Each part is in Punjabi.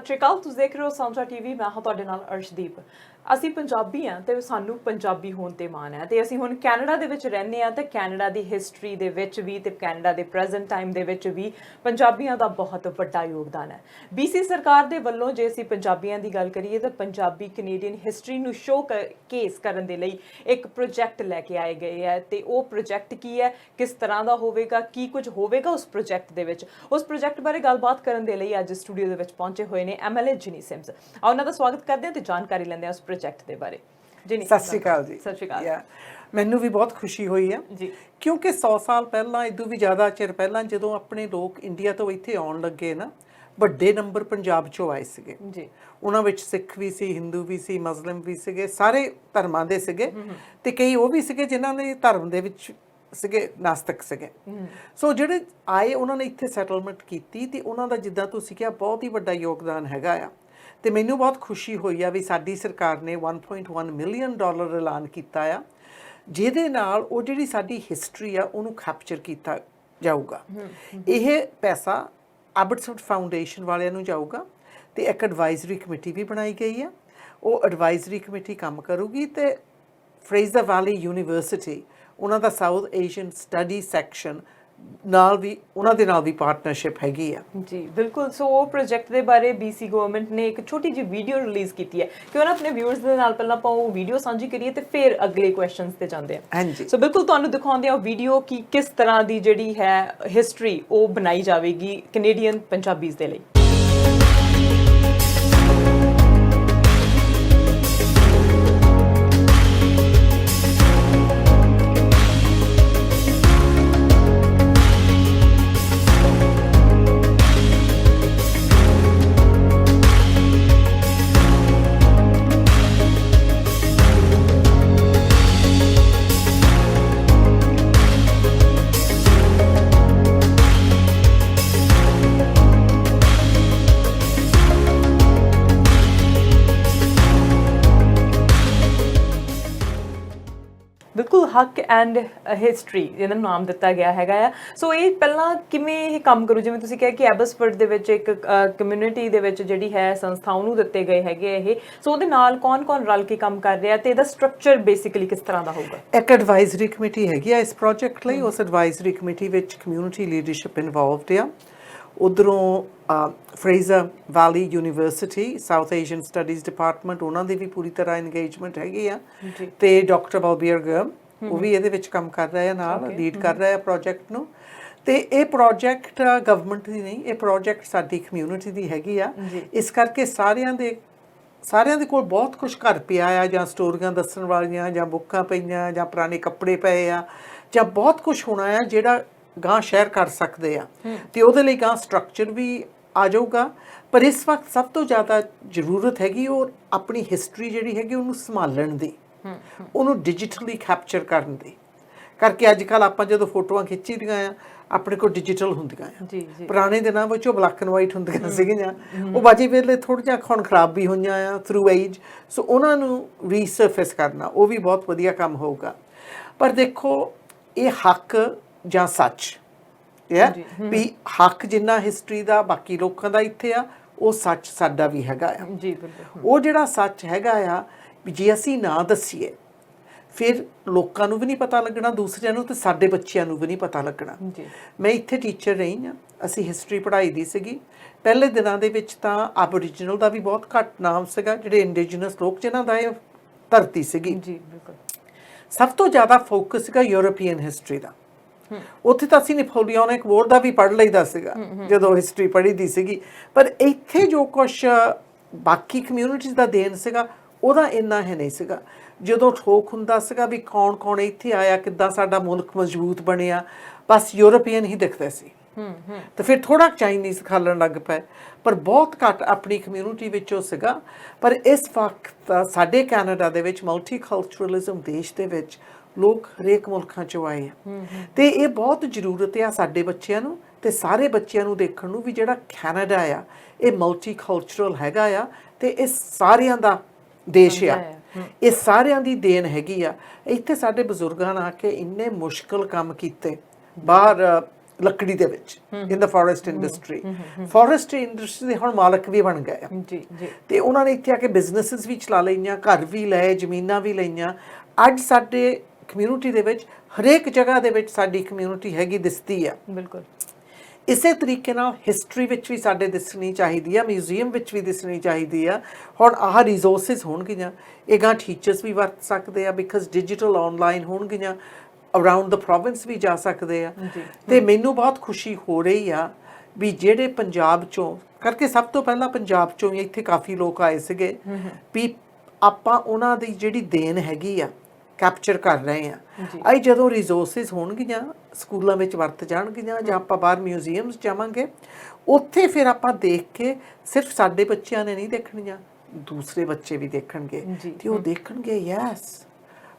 सत श्री अकाल, तुसीं देख रहे हो साझा टीवी। मैं हाँ तुहाडे नाल अर्शदीप। ਅਸੀਂ ਪੰਜਾਬੀ ਹਾਂ ਤੇ ਸਾਨੂੰ ਪੰਜਾਬੀ ਹੋਣ ਤੇ ਮਾਣ ਹੈ ਤੇ ਅਸੀਂ ਹੁਣ ਕੈਨੇਡਾ ਦੇ ਵਿੱਚ ਰਹਿੰਦੇ ਹਾਂ ਤੇ ਕੈਨੇਡਾ ਦੀ ਹਿਸਟਰੀ ਦੇ ਵਿੱਚ ਵੀ ਤੇ ਕੈਨੇਡਾ ਦੇ ਪ੍ਰੈਜ਼ੈਂਟ ਟਾਈਮ ਦੇ ਵਿੱਚ ਵੀ ਪੰਜਾਬੀਆਂ ਦਾ ਬਹੁਤ ਵੱਡਾ ਯੋਗਦਾਨ ਹੈ। BC ਸਰਕਾਰ ਦੇ ਵੱਲੋਂ ਜੇ ਅਸੀਂ ਪੰਜਾਬੀਆਂ ਦੀ ਗੱਲ ਕਰੀਏ ਤਾਂ ਪੰਜਾਬੀ ਕੈਨੇਡੀਅਨ ਹਿਸਟਰੀ ਨੂੰ ਸ਼ੋਕੇਸ ਕਰਨ ਦੇ ਲਈ ਇੱਕ ਪ੍ਰੋਜੈਕਟ ਲੈ ਕੇ ਆਏ ਗਏ ਹੈ ਤੇ ਉਹ ਪ੍ਰੋਜੈਕਟ ਕੀ ਹੈ, ਕਿਸ ਤਰ੍ਹਾਂ ਦਾ ਹੋਵੇਗਾ, ਕੀ ਕੁਝ ਹੋਵੇਗਾ ਉਸ ਪ੍ਰੋਜੈਕਟ ਦੇ ਵਿੱਚ। ਉਸ ਪ੍ਰੋਜੈਕਟ ਬਾਰੇ ਗੱਲਬਾਤ ਕਰਨ ਦੇ ਲਈ ਅੱਜ ਸਟੂਡੀਓ ਦੇ ਵਿੱਚ ਪਹੁੰਚੇ ਹੋਏ ਨੇ MLA ਜਿਨੀ ਸਿਮਸ। ਆ ਉਹਨਾਂ ਦਾ ਸਵਾਗਤ ਕਰਦੇ ਹਾਂ ਤੇ ਜਾਣਕਾਰੀ ਲੈਂਦੇ ਹਾਂ प्रोजेक्ट के बारे। जी सत श्री अकाल जी। सत श्री अकाल। मैनू भी बहुत खुशी हुई है जी, क्योंकि 100 साल पहला इदों भी ज़्यादा चिर पहला जो अपने लोग इंडिया तो इत्थे आउण लगे ना, ਵੱਡੇ नंबर पंजाब चों आए सीगे जी। उन्हां विच सिख भी सी, हिंदू भी सी, मुस्लिम भी सीगे, सारे धर्मां दे सीगे ते कई वो भी सीगे जिन्हां ने धर्म दे विच सीगे नास्तिक सीगे। सो जिहड़े आए उन्हां ने इत्थे सैटलमेंट कीती ते उन्हां दा जिद्दां तुसीं किहा बहुत ही वड्डा योगदान हैगा आ। तो मैनू बहुत खुशी हुई है भी साडी सरकार ने $1.1 मिलियन ऐलान किया आ, जिहदे नाल वो जिहड़ी साडी हिस्टरी आ उहनूं कैप्चर किया जाऊगा। यह पैसा एबटसफोर्ड फाउंडेशन वालियां नूं जाऊगा तो एक एडवाइजरी कमेटी भी बनाई गई है। वो एडवाइजरी कमेटी काम करूगी तो फ्रेजर वैली यूनीवर्सिटी उन्हां दा साउथ एशियन स्टडी सैक्शन नाल भी उन्हां दे नाल भी पार्टनरशिप हैगी आ जी। बिल्कुल। सो वो प्रोजेक्ट के बारे BC गवर्नमेंट ने एक छोटी जी वीडियो रिलीज़ की है। क्यों ना अपने व्यूअर्स दे नाल पहला आपां वो वीडियो सांझी करिए ते फिर अगले क्वेश्चनस ते जांदे हां। हाँ जी। सो बिल्कुल तुहानूं दिखाउंदे आ वीडियो कि किस तरह दी जिहड़ी है हिस्टरी वो बनाई जाएगी कैनेडियन पंजाबीज़ दे लई। बिल्कुल हक एंड हिस्टरी जिन्होंने नाम दिता गया हैगा आ। सो ये पहला किवें ये काम करूँ, जिवें तुसीं कहा कि एबसफोर्ड दे विच एक कम्यूनिटी दे विच जिहड़ी है संस्था उहनूं दित्ते गए हैगे ये। सो उहदे नाल कौन कौन रल के काम कर रहा ते इहदा स्ट्रक्चर बेसिकली किस तरह दा होगा? एक एडवाइजरी कमेटी हैगी आ इस प्रोजेक्ट लई। उस एडवाइजरी कमेटी विच कम्यूनिटी लीडरशिप इनवॉल्वड आ। उधरों Fraser Valley University South Asian Studies department उन्हां दी भी पूरी तरह इंगेजमेंट हैगी आ ते डॉक्टर बलबीर गर्ग वो भी इहदे विच काम कर रहे हैं, नाल लीड कर रहे हैं प्रोजेक्ट नूं। ते ये प्रोजेक्ट गवर्नमेंट दी नहीं, ये प्रोजेक्ट साडी कम्यूनिटी दी हैगी आ। इस करके सारियां दे कोल बहुत कुछ घर पिया आ, जां स्टोरियां दस्सण वालियां, जां बुक्कां पईयां, जां पुराने कपड़े पए आ, जां बहुत कुछ होना है जिहड़ा गां शेयर कर सकते हैं तो वो गां स्ट्रक्चर भी आ जाऊगा। पर इस वक्त सब तो ज़्यादा जरूरत हैगी और अपनी हिस्टरी जिहड़ी हैगी उहनूं संभालण दी, उहनूं डिजिटली कैप्चर करन दी। करके अजकल आपां जदों फोटोआं खिच्ची दियां आ अपने को डिजिटल हुंदियां आ। पुराने दिनां विच ओह ब्लैक एंड वाइट हुंदियां सीगियां, ओह बाजी वेले थोड़ी जिहा हुण खराब भी होईयां आ थ्रू एज। सो उहनां नूं रीसरफेस करना वो भी बहुत वधिया काम होऊगा। पर देखो ये हक ਜਾਂ ਸੱਚ ਹੈ ਵੀ ਹੱਕ ਜਿੰਨਾ ਹਿਸਟਰੀ ਦਾ ਬਾਕੀ ਲੋਕਾਂ ਦਾ ਇੱਥੇ ਆ, ਉਹ ਸੱਚ ਸਾਡਾ ਵੀ ਹੈਗਾ ਆ ਜੀ। ਬਿਲਕੁਲ। ਉਹ ਜਿਹੜਾ ਸੱਚ ਹੈਗਾ ਆ ਵੀ ਜੇ ਅਸੀਂ ਨਾ ਦੱਸੀਏ ਫਿਰ ਲੋਕਾਂ ਨੂੰ ਵੀ ਨਹੀਂ ਪਤਾ ਲੱਗਣਾ, ਦੂਸਰਿਆਂ ਨੂੰ ਤੇ ਸਾਡੇ ਬੱਚਿਆਂ ਨੂੰ ਵੀ ਨਹੀਂ ਪਤਾ ਲੱਗਣਾ ਜੀ। ਮੈਂ ਇੱਥੇ ਟੀਚਰ ਰਹੀ ਹਾਂ, ਅਸੀਂ ਹਿਸਟਰੀ ਪੜ੍ਹਾਈ ਦੀ ਸੀਗੀ। ਪਹਿਲੇ ਦਿਨਾਂ ਦੇ ਵਿੱਚ ਤਾਂ ਐਬੋਰੀਜਨਲ ਦਾ ਵੀ ਬਹੁਤ ਘੱਟ ਨਾਮ ਸੀਗਾ, ਜਿਹੜੇ ਇੰਡੀਜੀਨਸ ਲੋਕ ਜਿਨ੍ਹਾਂ ਦਾ ਇਹ ਧਰਤੀ ਸੀਗੀ ਜੀ। ਬਿਲਕੁਲ। ਸਭ ਤੋਂ ਜ਼ਿਆਦਾ ਫੋਕਸ ਸੀਗਾ ਯੂਰਪੀਅਨ ਹਿਸਟਰੀ ਦਾ। ਉੱਥੇ ਤਾਂ ਅਸੀਂ ਨੈਪੋਲੀਅਨਿਕ ਵੋਰ ਦਾ ਵੀ ਪੜ੍ਹ ਲਈਦਾ ਸੀਗਾ ਜਦੋਂ ਹਿਸਟਰੀ ਪੜ੍ਹੀ ਦੀ ਸੀਗੀ। ਪਰ ਇੱਥੇ ਜੋ ਕੁਛ ਬਾਕੀ ਕਮਿਊਨਿਟੀਜ਼ ਦਾ ਦੇਣ ਸੀਗਾ ਉਹਦਾ ਇੰਨਾ ਹੈ ਨਹੀਂ ਸੀਗਾ। ਜਦੋਂ ਠੋਕ ਹੁੰਦਾ ਸੀਗਾ ਵੀ ਕੌਣ ਕੌਣ ਇੱਥੇ ਆਇਆ, ਕਿੱਦਾਂ ਸਾਡਾ ਮੁਲਕ ਮਜ਼ਬੂਤ ਬਣਿਆ, ਬਸ ਯੂਰਪੀਅਨ ਹੀ ਦਿਖਦੇ ਸੀ। ਤੇ ਫਿਰ ਥੋੜ੍ਹਾ ਚਾਈਨੀਜ਼ ਖਾਲਣ ਲੱਗ ਪਏ, ਪਰ ਬਹੁਤ ਘੱਟ ਆਪਣੀ ਕਮਿਊਨਿਟੀ ਵਿੱਚੋਂ ਸੀਗਾ। ਪਰ ਇਸ ਵਕਤ ਸਾਡੇ ਕੈਨੇਡਾ ਦੇ ਵਿੱਚ ਮਲਟੀਕਲਚਰਲਿਜ਼ਮ ਦੇਸ਼ ਦੇ ਵਿੱਚ ਲੋਕ ਹਰੇਕ ਮੁਲਕਾਂ 'ਚੋਂ ਆਏ ਆ ਤੇ ਇਹ ਬਹੁਤ ਜ਼ਰੂਰਤ ਆ ਸਾਡੇ ਬੱਚਿਆਂ ਨੂੰ ਤੇ ਸਾਰੇ ਬੱਚਿਆਂ ਨੂੰ ਦੇਖਣ ਨੂੰ ਵੀ ਜਿਹੜਾ ਕੈਨੇਡਾ ਆ ਇਹ ਮਲਟੀਕਲਚਰਲ ਹੈਗਾ ਆ ਤੇ ਇਹ ਸਾਰਿਆਂ ਦਾ ਦੇਸ਼ ਆ, ਇਹ ਸਾਰਿਆਂ ਦੀ ਦੇਣ ਹੈਗੀ ਆ। ਇੱਥੇ ਸਾਡੇ ਬਜ਼ੁਰਗਾਂ ਨੇ ਆ ਕੇ ਇੰਨੇ ਮੁਸ਼ਕਲ ਕੰਮ ਕੀਤੇ, ਬਾਹਰ ਲੱਕੜੀ ਦੇ ਵਿੱਚ ਇਨ ਦਾ ਫੋਰੈਸਟ ਇੰਡਸਟਰੀ। ਫੋਰੈਸਟ ਇੰਡਸਟਰੀ ਦੇ ਹੁਣ ਮਾਲਕ ਵੀ ਬਣ ਗਏ ਆ ਜੀ ਜੀ। ਤੇ ਉਹਨਾਂ ਨੇ ਇੱਥੇ ਆ ਕੇ ਬਿਜ਼ਨੈਸਿਸ ਵੀ ਚਲਾ ਲਈਆਂ, ਘਰ ਵੀ ਲਏ, ਜ਼ਮੀਨਾਂ ਵੀ ਲਈਆਂ। ਅੱਜ ਸਾਡੇ ਕਮਿਊਨਿਟੀ ਦੇ ਵਿੱਚ ਹਰੇਕ ਜਗ੍ਹਾ ਦੇ ਵਿੱਚ ਸਾਡੀ ਕਮਿਊਨਿਟੀ ਹੈਗੀ ਦਿਸਦੀ ਆ। ਬਿਲਕੁਲ। ਇਸੇ ਤਰੀਕੇ ਨਾਲ ਹਿਸਟਰੀ ਵਿੱਚ ਵੀ ਸਾਡੇ ਦਿਸਣੀ ਚਾਹੀਦੀ ਆ, ਮਿਊਜ਼ੀਅਮ ਵਿੱਚ ਵੀ ਦਿਸਣੀ ਚਾਹੀਦੀ ਆ। ਹੁਣ ਆਹ ਰਿਸੋਰਸਿਸ ਹੋਣਗੀਆਂ, ਇਹ ਗਾਂ ਟੀਚਰਸ ਵੀ ਵਰਤ ਸਕਦੇ ਆ, ਬਿਕਾਜ਼ ਡਿਜੀਟਲ ਆਨਲਾਈਨ ਹੋਣਗੀਆਂ, ਅਰਾਊਂਡ ਦ ਪ੍ਰੋਵਿੰਸ ਵੀ ਜਾ ਸਕਦੇ ਆ। ਤੇ ਮੈਨੂੰ ਬਹੁਤ ਖੁਸ਼ੀ ਹੋ ਰਹੀ ਆ ਵੀ ਜਿਹੜੇ ਪੰਜਾਬ ਚੋਂ ਕਰਕੇ, ਸਭ ਤੋਂ ਪਹਿਲਾਂ ਪੰਜਾਬ ਚੋਂ ਵੀ ਇੱਥੇ ਕਾਫੀ ਲੋਕ ਆਏ ਸੀਗੇ, ਵੀ ਆਪਾਂ ਉਹਨਾਂ ਦੀ ਜਿਹੜੀ ਦੇਣ ਹੈਗੀ ਆ ਕੈਪਚਰ ਕਰ ਰਹੇ ਆ। ਇਹ ਜਦੋਂ ਰਿਸੋਰਸਿਸ ਹੋਣਗੀਆਂ ਸਕੂਲਾਂ ਵਿੱਚ ਵਰਤ ਜਾਣਗੀਆਂ, ਜਾਂ ਆਪਾਂ ਬਾਹਰ ਮਿਊਜ਼ੀਅਮਸ ਜਾਵਾਂਗੇ, ਉੱਥੇ ਫਿਰ ਆਪਾਂ ਦੇਖ ਕੇ ਸਿਰਫ ਸਾਡੇ ਬੱਚਿਆਂ ਨੇ ਨਹੀਂ ਦੇਖਣੀਆਂ, ਦੂਸਰੇ ਬੱਚੇ ਵੀ ਦੇਖਣਗੇ ਤੇ ਉਹ ਦੇਖਣਗੇ ਯੈਸ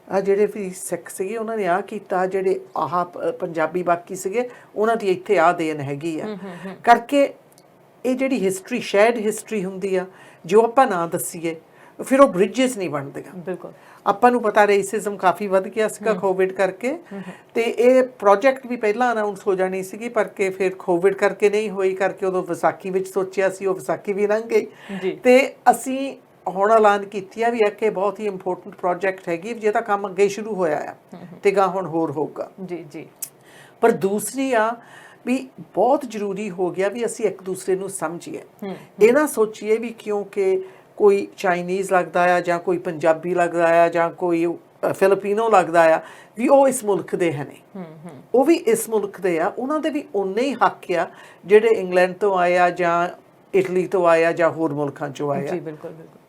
ਆ ਜਿਹੜੇ ਵੀ ਸਿੱਖ ਸੀਗੇ ਉਹਨਾਂ ਨੇ ਆਹ ਕੀਤਾ, ਜਿਹੜੇ ਆਹ ਪੰਜਾਬੀ ਬਾਕੀ ਸੀਗੇ ਉਹਨਾਂ ਦੀ ਇੱਥੇ ਆਹ ਦੇਣ ਹੈਗੀ ਆ। ਕਰਕੇ ਇਹ ਜਿਹੜੀ ਹਿਸਟਰੀ, ਸ਼ੇਅਰਡ ਹਿਸਟਰੀ ਹੁੰਦੀ ਆ, ਜੋ ਆਪਾਂ ਨਾ ਦੱਸੀਏ ਫਿਰ ਉਹ ਬ੍ਰਿਜਸ ਨਹੀਂ ਬਣਦੀਆਂ। ਬਿਲਕੁਲ। ਆਪਾਂ ਨੂੰ ਪਤਾ ਰੇਸਿਜ਼ਮ ਕਾਫੀ ਵੱਧ ਗਿਆ ਸੀਗਾ ਕੋਵਿਡ ਕਰਕੇ, ਤੇ ਇਹ ਪ੍ਰੋਜੈਕਟ ਵੀ ਪਹਿਲਾਂ ਅਨਾਉਂਸ ਹੋ ਜਾਣੀ ਸੀਗੀ, ਪਰ ਕਿ ਫਿਰ ਕੋਵਿਡ ਕਰਕੇ ਨਹੀਂ ਹੋਈ, ਕਰਕੇ ਉਦੋਂ ਵਿਸਾਖੀ ਵਿੱਚ ਸੋਚਿਆ ਸੀ, ਉਹ ਵਿਸਾਖੀ ਵੀ ਲੰਘ ਗਈ। ਤੇ ਅਸੀਂ ਹੁਣ ਐਲਾਨ ਕੀਤੀ ਆ ਵੀ ਕਿ ਬਹੁਤ ਹੀ ਇੰਪੋਰਟੈਂਟ ਪ੍ਰੋਜੈਕਟ ਹੈਗੀ, ਜਿਹਦਾ ਕੰਮ ਅੱਗੇ ਸ਼ੁਰੂ ਹੋਇਆ ਆ ਤੇ ਗਾਂ ਹੁਣ ਹੋਰ ਹੋਊਗਾ। ਜੀ ਜੀ। ਪਰ ਦੂਸਰੀ ਆ ਵੀ ਬਹੁਤ ਜ਼ਰੂਰੀ ਹੋ ਗਿਆ ਵੀ ਅਸੀਂ ਇੱਕ ਦੂਸਰੇ ਨੂੰ ਸਮਝੀਏ, ਇਹ ਨਾ ਸੋਚੀਏ ਵੀ ਕਿਉਂਕਿ ਕੋਈ ਚਾਈਨੀਜ਼ ਲੱਗਦਾ ਆ ਜਾਂ ਕੋਈ ਪੰਜਾਬੀ ਲੱਗਦਾ ਆ ਜਾਂ ਕੋਈ ਫਿਲੀਪੀਨੋ ਲੱਗਦਾ ਆ ਵੀ ਉਹ ਇਸ ਮੁਲਕ ਦੇ ਹੈ ਨਹੀਂ, ਉਹ ਵੀ ਇਸ ਮੁਲਕ ਦੇ ਆ, ਉਹਨਾਂ ਦੇ ਵੀ ਉਨੇ ਹੀ ਹੱਕ ਆ ਜਿਹੜੇ ਇੰਗਲੈਂਡ ਤੋਂ ਆਏ ਆ ਜਾਂ ਇਟਲੀ ਤੋਂ ਆਏ ਆ ਜਾਂ ਹੋਰ ਮੁਲਕਾਂ ਚੋਂ ਆਏ ਆ। ਜੀ ਬਿਲਕੁਲ ਬਿਲਕੁਲ।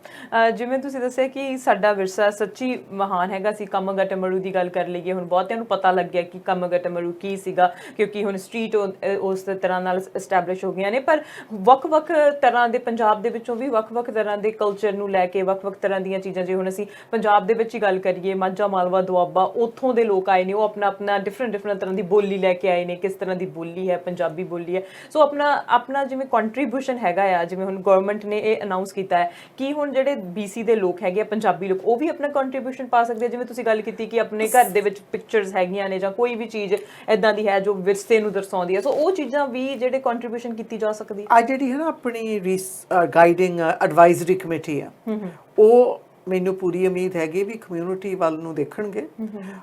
ਜਿਵੇਂ ਤੁਸੀਂ ਦੱਸਿਆ ਕਿ ਸਾਡਾ ਵਿਰਸਾ ਸੱਚੀ ਮਹਾਨ ਹੈਗਾ ਸੀ। ਕਮਗਟਮਰੂ ਦੀ ਗੱਲ ਕਰ ਲਈਏ, ਹੁਣ ਬਹੁਤਿਆਂ ਨੂੰ ਪਤਾ ਲੱਗ ਗਿਆ ਕਿ ਕਮਗਟਮਰੂ ਕੀ ਸੀਗਾ, ਕਿਉਂਕਿ ਹੁਣ ਸਟਰੀਟ ਉਸ ਤਰ੍ਹਾਂ ਨਾਲ ਐਸਟੈਬਲਿਸ਼ ਹੋ ਗਈਆਂ ਨੇ। ਪਰ ਵੱਖ-ਵੱਖ ਤਰ੍ਹਾਂ ਦੇ ਪੰਜਾਬ ਦੇ ਵਿੱਚੋਂ ਵੀ ਵੱਖ-ਵੱਖ ਤਰ੍ਹਾਂ ਦੇ ਕਲਚਰ ਨੂੰ ਲੈ ਕੇ ਵੱਖ-ਵੱਖ ਤਰ੍ਹਾਂ ਦੀਆਂ ਚੀਜ਼ਾਂ, ਜੇ ਹੁਣ ਅਸੀਂ ਪੰਜਾਬ ਦੇ ਵਿੱਚ ਹੀ ਗੱਲ ਕਰੀਏ, ਮਾਝਾ, ਮਾਲਵਾ, ਦੁਆਬਾ, ਉੱਥੋਂ ਦੇ ਲੋਕ ਆਏ ਨੇ, ਉਹ ਆਪਣਾ ਡਿਫਰੈਂਟ ਤਰ੍ਹਾਂ ਦੀ ਬੋਲੀ ਲੈ ਕੇ ਆਏ ਨੇ। ਕਿਸ ਤਰ੍ਹਾਂ ਦੀ ਬੋਲੀ ਹੈ, ਪੰਜਾਬੀ ਬੋਲੀ ਹੈ। ਸੋ ਆਪਣਾ ਜਿਵੇਂ ਕੰਟਰੀਬਿਊਸ਼ਨ ਹੈਗਾ ਆ, ਜਿਵੇਂ ਹੁਣ ਗਵਰਨਮੈਂਟ ਨੇ ਇਹ ਅਨਾਉਂਸ ਕੀਤਾ ਹੈ ਕਿ ਹੁਣ ਜਿਹੜੇ BC ਦੇ ਲੋਕ ਹੈਗੇ ਆ, ਪੰਜਾਬੀ ਲੋਕ, ਉਹ ਵੀ ਆਪਣਾ ਕੰਟਰੀਬਿਊਸ਼ਨ ਪਾ ਸਕਦੇ ਆ। ਜਿਵੇਂ ਤੁਸੀਂ ਗੱਲ ਕੀਤੀ ਕਿ ਆਪਣੇ ਘਰ ਦੇ ਵਿੱਚ ਪਿਕਚਰਸ ਹੈਗੀਆਂ ਨੇ ਜਾਂ ਕੋਈ ਵੀ ਚੀਜ਼ ਇਦਾਂ ਦੀ ਹੈ ਜੋ ਵਿਰਸੇ ਨੂੰ ਦਰਸਾਉਂਦੀ ਹੈ, ਸੋ ਉਹ ਚੀਜ਼ਾਂ ਵੀ ਜਿਹੜੇ ਕੰਟਰੀਬਿਊਸ਼ਨ ਕੀਤੀ ਜਾ ਸਕਦੀ ਆ। ਜਿਹੜੀ ਹੈ ਨਾ ਆਪਣੀ ਗਾਈਡਿੰਗ ਐਡਵਾਈਜ਼ਰੀ ਕਮੇਟੀ ਆ, ਉਹ ਮੈਨੂੰ ਪੂਰੀ ਉਮੀਦ ਹੈਗੀ ਵੀ ਕਮਿਊਨਿਟੀ ਵੱਲ ਨੂੰ ਦੇਖਣਗੇ।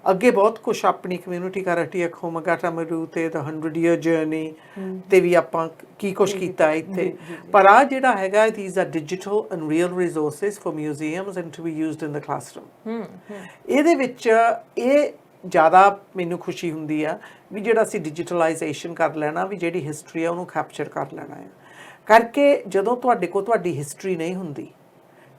ਅੱਗੇ ਬਹੁਤ ਕੁਛ ਆਪਣੀ ਕਮਿਊਨਿਟੀ ਕਰ ਰਹੀ ਹੈ, ਕਮਗਟਮਰੂ ਤੇ ਦ 100 Year Journey ਤੇ ਵੀ ਆਪਾਂ ਕੀ ਕੁਛ ਕੀਤਾ ਇੱਥੇ। ਪਰ ਆ ਜਿਹੜਾ ਹੈਗਾ, these are digital and real resources for museums and to be used in the classroom। ਇਹਦੇ ਵਿੱਚ ਇਹ ਜ਼ਿਆਦਾ ਮੈਨੂੰ ਖੁਸ਼ੀ ਹੁੰਦੀ ਆ ਵੀ ਜਿਹੜਾ ਅਸੀਂ ਡਿਜੀਟਲਾਈਜੇਸ਼ਨ ਕਰ ਲੈਣਾ, ਵੀ ਜਿਹੜੀ ਹਿਸਟਰੀ ਆ ਉਹਨੂੰ ਕੈਪਚਰ ਕਰ ਲੈਣਾ ਆ। ਕਰਕੇ ਜਦੋਂ ਤੁਹਾਡੇ ਕੋਲ ਤੁਹਾਡੀ ਹਿਸਟਰੀ ਨਹੀਂ ਹੁੰਦੀ,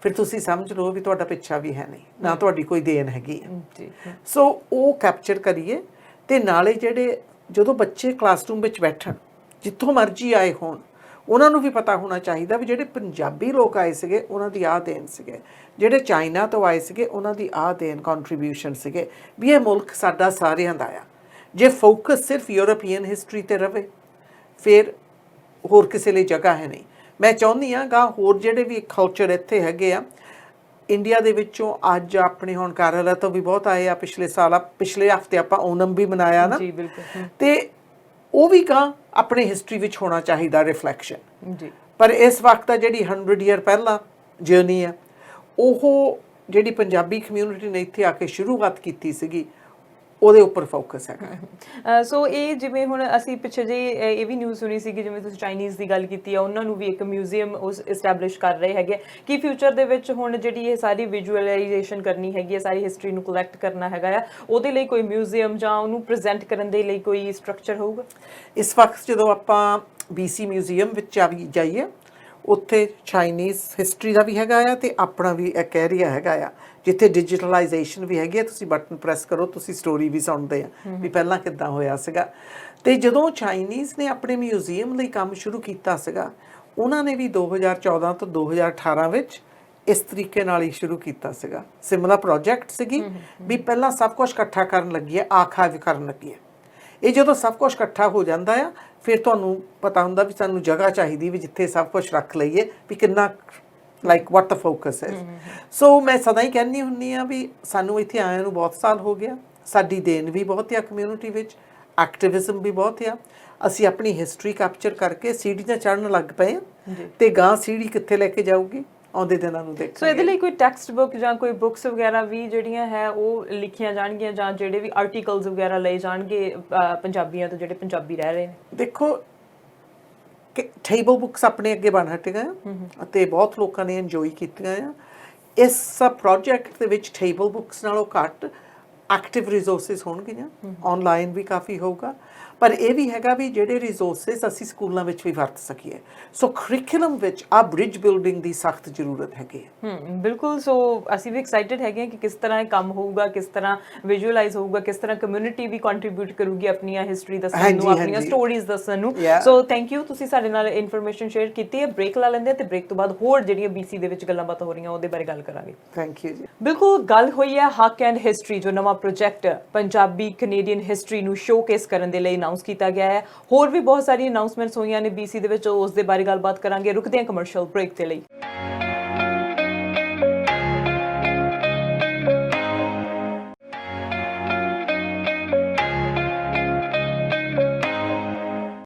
ਫਿਰ ਤੁਸੀਂ ਸਮਝ ਲਓ ਵੀ ਤੁਹਾਡਾ ਪਿੱਛਾ ਵੀ ਹੈ ਨਹੀਂ, ਨਾ ਤੁਹਾਡੀ ਕੋਈ ਦੇਣ ਹੈਗੀ ਹੈ। ਸੋ ਉਹ ਕੈਪਚਰ ਕਰੀਏ। ਤੇ ਨਾਲੇ ਜਿਹੜੇ ਜਦੋਂ ਬੱਚੇ ਕਲਾਸਰੂਮ ਵਿੱਚ ਬੈਠਣ, ਜਿੱਥੋਂ ਮਰਜ਼ੀ ਆਏ ਹੋਣ, ਉਹਨਾਂ ਨੂੰ ਵੀ ਪਤਾ ਹੋਣਾ ਚਾਹੀਦਾ ਵੀ ਜਿਹੜੇ ਪੰਜਾਬੀ ਲੋਕ ਆਏ ਸੀਗੇ ਉਹਨਾਂ ਦੀ ਆਹ ਦੇਣ ਸੀਗੇ, ਜਿਹੜੇ ਚਾਈਨਾ ਤੋਂ ਆਏ ਸੀਗੇ ਉਹਨਾਂ ਦੀ ਆਹ ਦੇਣ ਕੰਟਰੀਬਿਊਸ਼ਨ ਸੀਗੇ, ਵੀ ਇਹ ਮੁਲਕ ਸਾਡਾ ਸਾਰਿਆਂ ਦਾ ਆ। ਜੇ ਫੋਕਸ ਸਿਰਫ ਯੂਰਪੀਅਨ ਹਿਸਟਰੀ ਤੇ ਰਵੇ, ਫਿਰ ਹੋਰ ਕਿਸੇ ਲਈ ਜਗ੍ਹਾ ਹੈ ਨਹੀਂ। ਮੈਂ ਚਾਹੁੰਦੀ ਹਾਂ ਗਾ ਹੋਰ ਜਿਹੜੇ ਵੀ ਕਲਚਰ ਇੱਥੇ ਹੈਗੇ ਆ ਇੰਡੀਆ ਦੇ ਵਿੱਚੋਂ, ਅੱਜ ਆਪਣੇ ਹੁਣ ਕੇਰਲਾ ਤੋਂ ਵੀ ਬਹੁਤ ਆਏ ਆ। ਪਿਛਲੇ ਹਫ਼ਤੇ ਆਪਾਂ ਓਨਮ ਵੀ ਮਨਾਇਆ ਨਾ, ਤੇ ਉਹ ਵੀ ਗਾ ਆਪਣੇ ਹਿਸਟਰੀ ਵਿੱਚ ਹੋਣਾ ਚਾਹੀਦਾ ਰਿਫਲੈਕਸ਼ਨ। ਪਰ ਇਸ ਵਕਤ ਆ ਜਿਹੜੀ 100 year ਪਹਿਲਾਂ ਜਰਨੀ ਆ, ਉਹ ਜਿਹੜੀ ਪੰਜਾਬੀ ਕਮਿਊਨਿਟੀ ਨੇ ਇੱਥੇ ਆ ਕੇ ਸ਼ੁਰੂਆਤ ਕੀਤੀ ਸੀਗੀ, ਉਹਦੇ ਉੱਪਰ ਫੋਕਸ ਹੈਗਾ। ਸੋ ਇਹ ਜਿਵੇਂ ਹੁਣ ਅਸੀਂ ਪਿੱਛੇ ਜਿਹੇ ਇਹ ਵੀ ਨਿਊਜ਼ ਸੁਣੀ ਸੀ ਕਿ ਜਿਵੇਂ ਤੁਸੀਂ ਚਾਈਨੀਜ਼ ਦੀ ਗੱਲ ਕੀਤੀ ਆ, ਉਹਨਾਂ ਨੂੰ ਵੀ ਇੱਕ ਮਿਊਜ਼ੀਅਮ ਉਸ ਐਸਟੈਬਲਿਸ਼ ਕਰ ਰਹੇ ਹੈਗੇ ਕਿ ਫਿਊਚਰ ਦੇ ਵਿੱਚ ਹੁਣ ਜਿਹੜੀ ਇਹ ਸਾਰੀ ਵਿਜ਼ੂਅਲਾਈਜੇਸ਼ਨ ਕਰਨੀ ਹੈਗੀ ਹੈ, ਸਾਰੀ ਹਿਸਟਰੀ ਨੂੰ ਕਲੈਕਟ ਕਰਨਾ ਹੈਗਾ ਆ, ਉਹਦੇ ਲਈ ਕੋਈ ਮਿਊਜ਼ੀਅਮ ਜਾਂ ਉਹਨੂੰ ਪ੍ਰੈਜ਼ੈਂਟ ਕਰਨ ਦੇ ਲਈ ਕੋਈ ਸਟਰਕਚਰ ਹੋਊਗਾ? ਇਸ ਵਕਤ ਜਦੋਂ ਆਪਾਂ BC ਮਿਊਜ਼ੀਅਮ ਵਿੱਚ ਜਾਈਏ, ਉੱਥੇ ਚਾਈਨੀਜ਼ ਹਿਸਟਰੀ ਦਾ ਵੀ ਹੈਗਾ ਆ ਤੇ ਆਪਣਾ ਵੀ ਇੱਕ ਏਰੀਆ ਹੈਗਾ ਆ ਜਿੱਥੇ ਡਿਜੀਟਲਾਈਜੇਸ਼ਨ ਵੀ ਹੈਗੀ ਆ। ਤੁਸੀਂ ਬਟਨ ਪ੍ਰੈਸ ਕਰੋ, ਤੁਸੀਂ ਸਟੋਰੀ ਵੀ ਸੁਣਦੇ ਆ ਵੀ ਪਹਿਲਾਂ ਕਿੱਦਾਂ ਹੋਇਆ ਸੀਗਾ। ਤੇ ਜਦੋਂ ਚਾਈਨੀਜ਼ ਨੇ ਆਪਣੇ ਮਿਊਜ਼ੀਅਮ ਲਈ ਕੰਮ ਸ਼ੁਰੂ ਕੀਤਾ ਸੀਗਾ, ਉਹਨਾਂ ਨੇ ਵੀ 2014 ਤੋਂ 2018 ਵਿੱਚ ਇਸ ਤਰੀਕੇ ਨਾਲ ਹੀ ਸ਼ੁਰੂ ਕੀਤਾ ਸੀਗਾ। ਸਿਮਲਾ ਪ੍ਰੋਜੈਕਟ ਸੀਗੀ ਵੀ ਪਹਿਲਾਂ ਸਭ ਕੁਝ ਇਕੱਠਾ ਕਰਨ ਲੱਗੀ ਹੈ, ਆਰਕਾਈਵ ਕਰਨ ਲੱਗੀ ਹੈ। ਇਹ ਜਦੋਂ ਸਭ ਕੁਝ ਇਕੱਠਾ ਹੋ ਜਾਂਦਾ ਆ, ਫਿਰ ਤੁਹਾਨੂੰ ਪਤਾ ਹੁੰਦਾ ਵੀ ਸਾਨੂੰ ਜਗ੍ਹਾ ਚਾਹੀਦੀ ਵੀ ਜਿੱਥੇ ਸਭ ਕੁਝ ਰੱਖ ਲਈਏ, ਵੀ ਕਿੰਨਾ ਲਾਈਕ ਵਾਟ ਦਾ ਫੋਕਸ ਹੈ। ਸੋ ਮੈਂ ਸਦਾ ਹੀ ਕਹਿੰਦੀ ਹੁੰਦੀ ਹਾਂ ਵੀ ਸਾਨੂੰ ਇੱਥੇ ਆਇਆਂ ਨੂੰ ਬਹੁਤ ਸਾਲ ਹੋ ਗਿਆ, ਸਾਡੀ ਦੇਣ ਵੀ ਬਹੁਤ ਆ ਕਮਿਊਨਿਟੀ ਵਿੱਚ। ਐਕਟਿਵਿਜ਼ਮ ਵੀ ਬਹੁਤ ਆ। ਅਸੀਂ ਆਪਣੀ ਹਿਸਟਰੀ ਕੈਪਚਰ ਕਰਕੇ ਸੀੜੀਆਂ ਚੜ੍ਹਨ ਲੱਗ ਪਏ ਹਾਂ ਜੀ। ਤੇ ਗਾਂ ਸੀੜੀ ਕਿੱਥੇ ਲੈ ਕੇ ਜਾਊਗੀ ਆਉਂਦੇ ਦਿਨਾਂ ਨੂੰ ਸੋ ਦੇਖਾਂਗੇ। ਇਹਦੇ ਲਈ ਕੋਈ ਟੈਕਸਟ ਬੁੱਕ ਜਾਂ ਕੋਈ ਬੁੱਕਸ ਵਗੈਰਾ ਵੀ ਜਿਹੜੀਆਂ ਹੈ ਉਹ ਲਿਖੀਆਂ ਜਾਣਗੀਆਂ ਜਾਂ ਜਿਹੜੇ ਵੀ ਆਰਟੀਕਲਸ ਵਗੈਰਾ ਲਏ ਜਾਣਗੇ ਪੰਜਾਬੀਆਂ ਤੋਂ ਜਿਹੜੇ ਪੰਜਾਬੀ ਰਹਿ ਰਹੇ ਨੇ? ਦੇਖੋ ਕਿ ਟੇਬਲ ਬੁੱਕਸ ਆਪਣੇ ਅੱਗੇ ਬਣ ਹਟੀਆਂ ਅਤੇ ਬਹੁਤ ਲੋਕਾਂ ਨੇ ਇੰਜੋਏ ਕੀਤੀਆਂ ਆ। ਇਸ ਪ੍ਰੋਜੈਕਟ ਦੇ ਵਿੱਚ ਟੇਬਲ ਬੁੱਕਸ ਨਾਲੋਂ ਘੱਟ ਐਕਟਿਵ ਰਿਸੋਰਸਿਸ ਹੋਣਗੀਆਂ, ਆਨਲਾਈਨ ਵੀ ਕਾਫੀ ਹੋਊਗਾ, ਪਰ ਇਹ ਵੀ ਹੈਗਾ ਵੀ ਜਿਹੜੇ ਰਿਸੋਰਸਿਸ ਅਸੀਂ ਸਕੂਲਾਂ ਵਿੱਚ ਵੀ ਵਰਤ ਸਕੀਏ। ਸੋ ਕਰਿਕੂਲਮ ਵਿੱਚ ਆ ਬ੍ਰਿਜ ਬਿਲਡਿੰਗ ਦੀ ਸਖਤ ਜ਼ਰੂਰਤ ਹੈਗੀ ਹੈ। ਬਿਲਕੁਲ। ਸੋ ਅਸੀਂ ਵੀ ਐਕਸਾਈਟਿਡ ਹੈਗੇ ਹਾਂ ਕਿ ਕਿਸ ਤਰ੍ਹਾਂ ਇਹ ਕੰਮ ਹੋਊਗਾ, ਕਿਸ ਤਰ੍ਹਾਂ ਵਿਜ਼ੂਅਲਾਈਜ਼ ਹੋਊਗਾ, ਕਿਸ ਤਰ੍ਹਾਂ ਕਮਿਊਨਿਟੀ ਵੀ ਕੰਟਰੀਬਿਊਟ ਕਰੂਗੀ ਆਪਣੀਆਂ ਹਿਸਟਰੀ ਦੱਸਣ ਨੂੰ, ਆਪਣੀਆਂ ਸਟੋਰੀਜ਼ ਦੱਸਣ ਨੂੰ। ਸੋ ਥੈਂਕ ਯੂ, ਤੁਸੀਂ ਸਾਡੇ ਨਾਲ ਇਨਫੋਰਮੇਸ਼ਨ ਸ਼ੇਅਰ ਕੀਤੀ ਹੈ। ਬ੍ਰੇਕ ਲਾ ਲੈਂਦੇ ਤੇ ਬ੍ਰੇਕ ਤੋਂ ਬਾਅਦ ਹੋਰ ਜਿਹੜੀਆਂ BC ਦੇ ਵਿੱਚ ਗੱਲਾਂ ਬਾਤਾਂ ਹੋ ਰਹੀਆਂ ਉਹਦੇ ਬਾਰੇ ਗੱਲ ਕਰਾਂਗੇ। ਥੈਂਕ ਯੂ ਜੀ। ਬਿਲਕੁਲ, ਗੱਲ ਹੋਈ ਹੈ ਹੱਕ ਐਂਡ ਹਿਸਟਰੀ, ਜੋ ਨਵਾਂ ਪ੍ਰੋਜੈਕਟ ਪੰਜਾਬੀ ਕੈਨੇਡੀਅਨ ਹਿਸਟਰੀ ਨੂੰ ਸ਼ੋਕੇਸ ਕਰਨ ਦੇ ਲਈ ਅਨਾਉਂਸ ਕੀਤਾ ਗਿਆ ਹੈ। ਹੋਰ ਵੀ ਬਹੁਤ ਸਾਰੀ ਅਨਾਉਂਸਮੈਂਟਸ ਹੋਈਆਂ ਨੇ BC ਦੇ ਵਿੱਚ, ਉਸ ਦੇ ਬਾਰੇ ਗੱਲਬਾਤ ਕਰਾਂਗੇ। ਰੁਕਦੇ ਹਾਂ ਕਮਰਸ਼ੀਅਲ ਬ੍ਰੇਕ ਦੇ ਲਈ।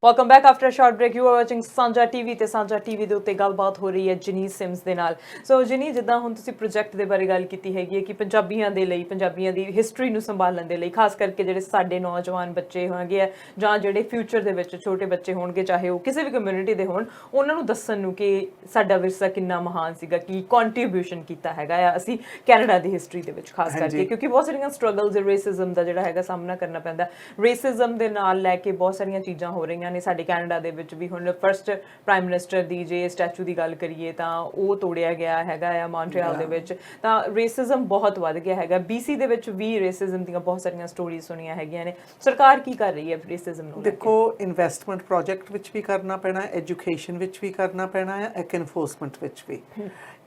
Welcome back after a short break. You are watching Sanjha TV ਤੇ ਸਾਂਝਾ TV ਦੇ ਉੱਤੇ ਗੱਲਬਾਤ ਹੋ ਰਹੀ ਹੈ ਜਨੀ ਸਿਮਸ ਦੇ ਨਾਲ। ਸੋ ਜਨੀ, ਜਿੱਦਾਂ ਹੁਣ ਤੁਸੀਂ ਪ੍ਰੋਜੈਕਟ ਦੇ ਬਾਰੇ ਗੱਲ ਕੀਤੀ ਹੈਗੀ ਹੈ ਕਿ ਪੰਜਾਬੀਆਂ ਦੇ ਲਈ, ਪੰਜਾਬੀਆਂ ਦੀ ਹਿਸਟਰੀ ਨੂੰ ਸੰਭਾਲਣ ਦੇ ਲਈ, ਖਾਸ ਕਰਕੇ ਜਿਹੜੇ ਸਾਡੇ ਨੌਜਵਾਨ ਬੱਚੇ ਹੋਣਗੇ ਆ ਜਾਂ ਜਿਹੜੇ ਫਿਊਚਰ ਦੇ ਵਿੱਚ ਛੋਟੇ ਬੱਚੇ ਹੋਣਗੇ, ਚਾਹੇ ਉਹ ਕਿਸੇ ਵੀ ਕਮਿਊਨਿਟੀ ਦੇ ਹੋਣ, ਉਹਨਾਂ ਨੂੰ ਦੱਸਣ ਨੂੰ ਕਿ ਸਾਡਾ ਵਿਰਸਾ ਕਿੰਨਾ ਮਹਾਨ ਸੀਗਾ, ਕੀ ਕੰਟਰੀਬਿਊਸ਼ਨ ਕੀਤਾ ਹੈਗਾ ਆ ਅਸੀਂ ਕੈਨੇਡਾ ਦੀ ਹਿਸਟਰੀ ਦੇ ਵਿੱਚ, ਖਾਸ ਕਰਕੇ ਕਿਉਂਕਿ ਬਹੁਤ ਸਾਰੀਆਂ ਸਟਰਗਲਸ ਰੇਸਿਜ਼ਮ ਦਾ ਜਿਹੜਾ ਹੈਗਾ ਸਾਹਮਣਾ ਕਰਨਾ ਪੈਂਦਾ। ਰੇਸਿਜ਼ਮ ਦੇ ਨਾਲ ਲੈ ਕੇ ਬਹੁਤ ਸਾਰੀਆਂ ਚੀਜ਼ਾਂ ਹੋ ਰਹੀਆਂ ਨੇ ਸਾਡੇ ਕੈਨੇਡਾ ਦੇ ਵਿੱਚ ਵੀ। ਹੁਣ ਫਰਸਟ ਪ੍ਰਾਈਮ ਮਿਨਿਸਟਰ ਦੀ ਜੇ ਸਟੈਚੂ ਦੀ ਗੱਲ ਕਰੀਏ ਤਾਂ ਉਹ ਤੋੜਿਆ ਗਿਆ ਹੈਗਾ ਆ ਮੌਂਟਰੀਅਲ ਦੇ ਵਿੱਚ। ਤਾਂ ਰੇਸਿਜ਼ਮ ਬਹੁਤ ਵੱਧ ਗਿਆ ਹੈਗਾ। BC ਦੇ ਵਿੱਚ ਵੀ ਰੇਸਿਜ਼ਮ ਦੀਆਂ ਬਹੁਤ ਸਾਰੀਆਂ ਸਟੋਰੀਜ਼ ਸੁਣੀਆਂ ਹੈਗੀਆਂ ਨੇ। ਸਰਕਾਰ ਕੀ ਕਰ ਰਹੀ ਹੈ ਰੇਸਿਜ਼ਮ ਨੂੰ? ਦੇਖੋ, ਇਨਵੈਸਟਮੈਂਟ ਪ੍ਰੋਜੈਕਟ ਵਿੱਚ ਵੀ ਕਰਨਾ ਪੈਣਾ, ਐਜੂਕੇਸ਼ਨ ਵਿੱਚ ਵੀ ਕਰਨਾ ਪੈਣਾ ਹੈ, ਇੱਕ ਇਨਫੋਰਸਮੈਂਟ ਵਿੱਚ ਵੀ।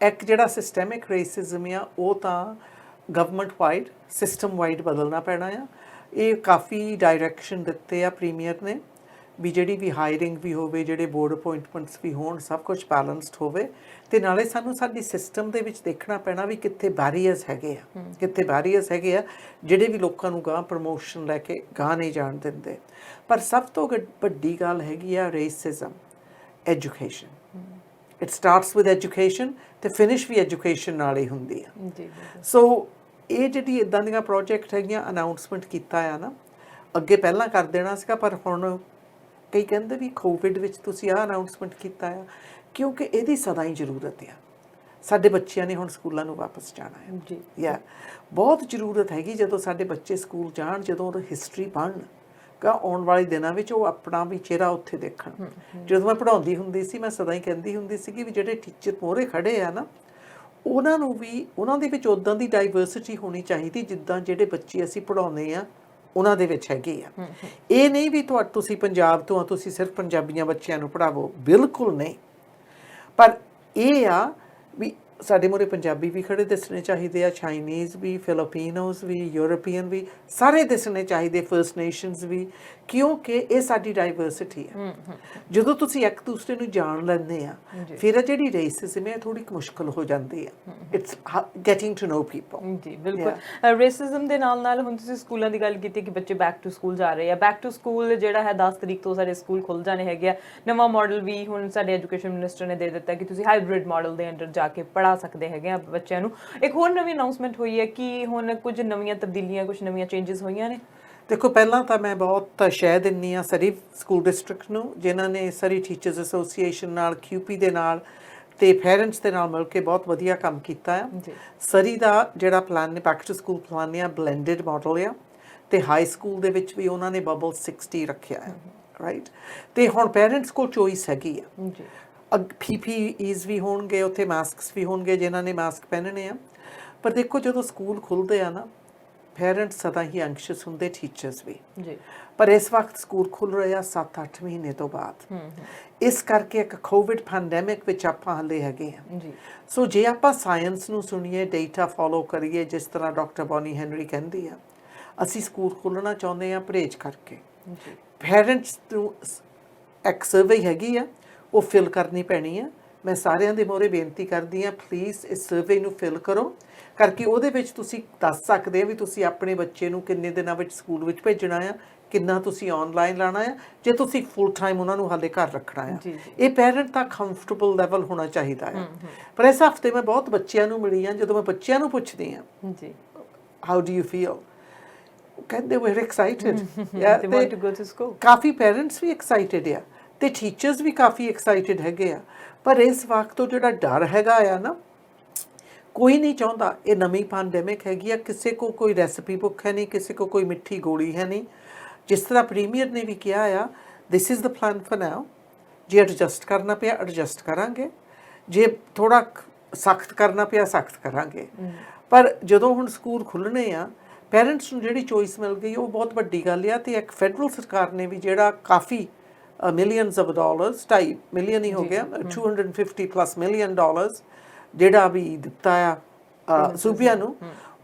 ਇੱਕ ਜਿਹੜਾ ਸਿਸਟੈਮਿਕ ਰੇਸਿਜ਼ਮ ਆ ਉਹ ਤਾਂ ਗਵਰਨਮੈਂਟ ਵਾਈਡ, ਸਿਸਟਮ ਵਾਈਡ ਬਦਲਣਾ ਪੈਣਾ ਆ। ਇਹ ਕਾਫੀ ਡਾਇਰੈਕਸ਼ਨ ਦਿੱਤੇ ਆ ਪ੍ਰੀਮੀਅਰ ਨੇ ਵੀ ਜਿਹੜੀ ਵੀ ਹਾਇਰਿੰਗ ਵੀ ਹੋਵੇ, ਜਿਹੜੇ ਬੋਰਡ ਅਪਾਇੰਟਮੈਂਟਸ ਵੀ ਹੋਣ, ਸਭ ਕੁਝ ਬੈਲੈਂਸਡ ਹੋਵੇ। ਤੇ ਨਾਲੇ ਸਾਨੂੰ ਸਾਡੀ ਸਿਸਟਮ ਦੇ ਵਿੱਚ ਦੇਖਣਾ ਪੈਣਾ ਵੀ ਕਿੱਥੇ ਬੈਰੀਅਰਸ ਹੈਗੇ ਆ, ਕਿੱਥੇ ਬੈਰੀਅਰਸ ਹੈਗੇ ਆ ਜਿਹੜੇ ਵੀ ਲੋਕਾਂ ਨੂੰ ਗਾਂ ਪ੍ਰਮੋਸ਼ਨ ਲੈ ਕੇ ਗਾਂ ਨਹੀਂ ਜਾਣ ਦਿੰਦੇ। ਪਰ ਸਭ ਤੋਂ ਵੱਡੀ ਗੱਲ ਹੈਗੀ ਆ racism, education. It starts with education ਤੇ ਫਿਨਿਸ਼ ਵੀ ਐਜੂਕੇਸ਼ਨ ਨਾਲ ਹੀ ਹੁੰਦੀ ਆ। ਜੀ। ਸੋ ਇਹ ਜਿਹੜੀ ਇਦਾਂ ਦੀਆਂ ਪ੍ਰੋਜੈਕਟ ਹੈਗੀਆਂ, ਅਨਾਊਂਸਮੈਂਟ ਕੀਤਾ ਆ ਨਾ, ਅੱਗੇ ਪਹਿਲਾਂ ਕਰ ਦੇਣਾ ਸੀਗਾ, ਪਰ ਹੁਣ ਕਈ ਕਹਿੰਦੇ ਵੀ ਕੋਵਿਡ ਵਿੱਚ ਤੁਸੀਂ ਆਹ ਅਨਾਊਂਸਮੈਂਟ ਕੀਤਾ ਆ, ਕਿਉਂਕਿ ਇਹਦੀ ਸਦਾ ਹੀ ਜ਼ਰੂਰਤ ਆ। ਸਾਡੇ ਬੱਚਿਆਂ ਨੇ ਹੁਣ ਸਕੂਲਾਂ ਨੂੰ ਵਾਪਸ ਜਾਣਾ ਹੈ ਜੀ। ਯਾ ਬਹੁਤ ਜ਼ਰੂਰਤ ਹੈਗੀ ਜਦੋਂ ਸਾਡੇ ਬੱਚੇ ਸਕੂਲ ਜਾਣ, ਜਦੋਂ ਉਹ ਹਿਸਟਰੀ ਪੜ੍ਹਨ ਗਾ ਆਉਣ ਵਾਲੇ ਦਿਨਾਂ ਵਿੱਚ ਉਹ ਆਪਣਾ ਵੀ ਚਿਹਰਾ ਉੱਥੇ ਦੇਖਣ। ਜਦੋਂ ਮੈਂ ਪੜ੍ਹਾਉਂਦੀ ਹੁੰਦੀ ਸੀ, ਮੈਂ ਸਦਾ ਹੀ ਕਹਿੰਦੀ ਹੁੰਦੀ ਸੀਗੀ ਵੀ ਜਿਹੜੇ ਟੀਚਰ ਮੋਹਰੇ ਖੜੇ ਆ ਨਾ, ਉਹਨਾਂ ਨੂੰ ਵੀ ਉਹਨਾਂ ਦੇ ਵਿੱਚ ਉੱਦਾਂ ਦੀ ਡਾਈਵਰਸਿਟੀ ਹੋਣੀ ਚਾਹੀਦੀ ਜਿੱਦਾਂ ਜਿਹੜੇ ਬੱਚੇ ਅਸੀਂ ਪੜ੍ਹਾਉਂਦੇ ਆ ਉਹਨਾਂ ਦੇ ਵਿੱਚ ਹੈਗੇ ਆ। ਇਹ ਨਹੀਂ ਵੀ ਤੁਸੀਂ ਪੰਜਾਬ ਤੋਂ ਆ, ਤੁਸੀਂ ਸਿਰਫ ਪੰਜਾਬੀਆਂ ਬੱਚਿਆਂ ਨੂੰ ਪੜ੍ਹਾਵੋ, ਬਿਲਕੁਲ ਨਹੀਂ। ਪਰ ਇਹ ਆ ਵੀ ਸਾਡੇ ਮੂਹਰੇ ਪੰਜਾਬੀ ਵੀ ਖੜੇ ਦਿਸਣੇ ਚਾਹੀਦੇ ਆ, ਚਾਈਨੀਜ਼ ਵੀ, ਫਿਲੀਪੀਨੋਜ਼ ਵੀ, ਯੂਰਪੀਅਨ ਵੀ, ਸਾਰੇ ਦਿਸਣੇ ਚਾਹੀਦੇ, ਫਰਸਟ ਨੇਸ਼ਨਸ ਵੀ, ਕਿਉਂਕਿ ਇਹ ਸਾਡੀ ਡਾਈਵਰਸਿਟੀ ਆ। ਜਦੋਂ ਤੁਸੀਂ ਇੱਕ ਦੂਸਰੇ ਨੂੰ ਜਾਣ ਲੈਂਦੇ ਆ, ਫਿਰ ਜਿਹੜੀ ਰੇਸਿਜ਼ਮ ਹੈ ਥੋੜੀ ਮੁਸ਼ਕਲ ਹੋ ਜਾਂਦੀ ਆ। It's getting to know people. ਜੀ ਬਿਲਕੁਲ। ਰੇਸਿਜ਼ਮ ਦੇ ਨਾਲ ਨਾਲ ਹੁਣ ਤੁਸੀਂ ਸਕੂਲਾਂ ਦੀ ਗੱਲ ਕੀਤੀ ਕਿ ਬੱਚੇ ਬੈਕ ਟੂ ਸਕੂਲ ਜਾ ਰਹੇ ਆ। ਬੈਕ ਟੂ ਸਕੂਲ ਜਿਹੜਾ ਹੈ 10 ਤਰੀਕ ਤੋਂ ਸਾਡੇ ਸਕੂਲ ਖੁੱਲ ਜਾਣੇ ਹੈਗੇ ਆ। ਨਵਾਂ ਮਾਡਲ ਵੀ ਹੁਣ ਸਾਡੇ ਐਜੂਕੇਸ਼ਨ ਮਿਨਿਸਟਰ ਨੇ ਦੇ ਦਿੱਤਾ ਕਿ ਤੁਸੀਂ ਹਾਈਬ੍ਰਿਡ ਮਾਡਲ ਦੇ ਅੰਡਰ ਜਾ ਕੇ ਪੜ੍ਹਾ ਸਕਦੇ ਹੈਗੇ ਆ ਬੱਚਿਆਂ ਨੂੰ। ਇੱਕ ਹੋਰ ਨਵੀਂ ਅਨਾਉਂਸਮੈਂਟ ਹੋਈ ਹੈ ਕਿ ਹੁਣ ਕੁਝ ਨਵੀਆਂ ਤਬਦੀਲੀਆਂ, ਕੁਝ ਨਵੀਆਂ ਚੇਂਜਸ ਹੋਈਆਂ ਨੇ। ਦੇਖੋ, ਪਹਿਲਾਂ ਤਾਂ ਮੈਂ ਬਹੁਤ ਸ਼ਹਿ ਦਿੰਦੀ ਹਾਂ ਸਰੀ ਸਕੂਲ ਡਿਸਟ੍ਰਿਕਟ ਨੂੰ, ਜਿਨ੍ਹਾਂ ਨੇ ਸਰੀ ਟੀਚਰਸ ਐਸੋਸੀਏਸ਼ਨ ਨਾਲ, QP ਦੇ ਨਾਲ ਤੇ ਪੇਰੈਂਟਸ ਦੇ ਨਾਲ ਮਿਲ ਕੇ ਬਹੁਤ ਵਧੀਆ ਕੰਮ ਕੀਤਾ ਆ। ਸਰੀ ਦਾ ਜਿਹੜਾ ਪਲਾਨ ਨੇ, ਬੈਕ ਟੂ ਸਕੂਲ ਪਲਾਨ ਆ, ਬਲੈਂਡਡ ਮਾਡਲ ਆ, ਤੇ ਹਾਈ ਸਕੂਲ ਦੇ ਵਿੱਚ ਵੀ ਉਹਨਾਂ ਨੇ ਬਬਲ 60 ਰੱਖਿਆ ਹੈ, ਰਾਈਟ। ਤੇ ਹੁਣ ਪੇਰੈਂਟਸ ਕੋਲ ਚੋਇਸ ਹੈਗੀ ਆ। PPEs ਵੀ ਹੋਣਗੇ ਉੱਥੇ, ਮਾਸਕਸ ਵੀ ਹੋਣਗੇ ਜਿਨ੍ਹਾਂ ਨੇ ਮਾਸਕ ਪਹਿਨਣੇ ਆ। ਪਰ ਦੇਖੋ, ਜਦੋਂ ਸਕੂਲ ਖੁੱਲ੍ਹਦੇ ਆ ਨਾ, ਪੇਰੈਂਟਸ ਸਦਾ ਹੀ ਐਂਕਸ਼ੀਅਸ ਹੁੰਦੇ, ਟੀਚਰਸ ਵੀ। ਪਰ ਇਸ ਵਕਤ ਸਕੂਲ ਖੁੱਲ੍ਹ ਰਹੇ ਆ 7-8 ਮਹੀਨੇ ਤੋਂ ਬਾਅਦ। ਇਸ ਕਰਕੇ ਇੱਕ ਕੋਵਿਡ ਪੈਂਡੈਮਿਕ ਵਿੱਚ ਆਪਾਂ ਹਾਲੇ ਹੈਗੇ ਆ। ਸੋ ਜੇ ਆਪਾਂ ਸਾਇੰਸ ਨੂੰ ਸੁਣੀਏ, ਡੇਟਾ ਫੋਲੋ ਕਰੀਏ, ਜਿਸ ਤਰ੍ਹਾਂ ਡਾਕਟਰ ਬੋਨੀ ਹੈਨਰੀ ਕਹਿੰਦੀ ਆ, ਅਸੀਂ ਸਕੂਲ ਖੋਲ੍ਹਣਾ ਚਾਹੁੰਦੇ ਹਾਂ ਪਰਹੇਜ਼ ਕਰਕੇ। ਪੇਰੈਂਟਸ ਨੂੰ ਇੱਕ ਸਰਵੇ ਹੈਗੀ ਆ, ਉਹ ਫਿਲ ਕਰਨੀ ਪੈਣੀ ਆ। ਮੈਂ ਸਾਰਿਆਂ ਦੇ ਮੂਹਰੇ ਬੇਨਤੀ ਕਰਦੀ ਹਾਂ, ਪਲੀਜ਼ ਇਸ ਸਰਵੇ ਨੂੰ ਫਿਲ ਕਰੋ, ਕਰਕੇ ਉਹਦੇ ਵਿੱਚ ਤੁਸੀਂ ਦੱਸ ਸਕਦੇ ਆ ਵੀ ਤੁਸੀਂ ਆਪਣੇ ਬੱਚੇ ਨੂੰ ਕਿੰਨੇ ਦਿਨਾਂ ਵਿੱਚ ਸਕੂਲ ਵਿੱਚ ਭੇਜਣਾ ਆ, ਕਿੰਨਾ ਤੁਸੀਂ ਆਨਲਾਈਨ ਲਾਣਾ ਆ, ਜੇ ਤੁਸੀਂ ਫੁੱਲ ਟਾਈਮ ਉਹਨਾਂ ਨੂੰ ਹਾਲੇ ਘਰ ਰੱਖਣਾ ਆ। ਇਹ ਪੈਰੈਂਟ ਦਾ ਕੰਫਰਟੇਬਲ ਲੈਵਲ ਹੋਣਾ ਚਾਹੀਦਾ ਆ। ਪਰ ਇਸ ਹਫਤੇ ਮੈਂ ਬਹੁਤ ਬੱਚਿਆਂ ਨੂੰ ਮਿਲੀ ਆ, ਜਦੋਂ ਮੈਂ ਬੱਚਿਆਂ ਨੂੰ ਪੁੱਛਦੀ ਆ ਜੀ ਹਾਊ ਡੂ ਯੂ ਫੀਲ, ਕਹਿੰਦੇ we're excited they want to go to school। ਕਾਫੀ ਪੈਰੈਂਟਸ ਵੀ ਐਕਸਾਈਟਿਡ ਆ ਤੇ ਟੀਚਰਸ ਵੀ ਕਾਫੀ ਐਕਸਾਈਟਿਡ ਹੈਗੇ ਆ। ਪਰ ਇਸ ਵਕਤ ਤੋਂ ਜਿਹੜਾ ਡਰ ਹੈਗਾ ਆ ਨਾ, ਕੋਈ ਨਹੀਂ ਚਾਹੁੰਦਾ। ਇਹ ਨਵੀਂ ਪੈਂਡੇਮਿਕ ਹੈਗੀ ਆ, ਕਿਸੇ ਕੋ ਕੋਈ ਰੈਸਪੀ ਬੁੱਕ ਹੈ ਨਹੀਂ, ਕਿਸੇ ਕੋ ਕੋਈ ਮਿੱਠੀ ਗੋਲੀ ਹੈ ਨਹੀਂ। ਜਿਸ ਤਰ੍ਹਾਂ ਪ੍ਰੀਮੀਅਰ ਨੇ ਵੀ ਕਿਹਾ ਆ, this is the plan for ਨਾਓ। ਜੇ ਐਡਜਸਟ ਕਰਨਾ ਪਿਆ ਐਡਜਸਟ ਕਰਾਂਗੇ, ਜੇ ਥੋੜਾ ਸਖਤ ਕਰਨਾ ਪਿਆ ਸਖਤ ਕਰਾਂਗੇ। ਪਰ ਜਦੋਂ ਹੁਣ ਸਕੂਲ ਖੁੱਲ੍ਹਣੇ ਆ, ਪੈਰੈਂਟਸ ਨੂੰ ਜਿਹੜੀ ਚੋਇਸ ਮਿਲ ਗਈ ਉਹ ਬਹੁਤ ਵੱਡੀ ਗੱਲ ਆ। ਤੇ ਇੱਕ ਫੈਡਰਲ ਸਰਕਾਰ ਨੇ ਵੀ ਜਿਹੜਾ ਕਾਫੀ ਮਿਲੀਅਨਸ ਆਫ ਡਾਲਰਸ, 2.5 ਮਿਲੀਅਨ ਹੀ ਹੋ ਗਿਆ, 250+ ਮਿਲੀਅਨ ਡਾਲਰਸ ਜਿਹੜਾ ਵੀ ਦਿੱਤਾ ਆ ਸੂਬਿਆਂ ਨੂੰ,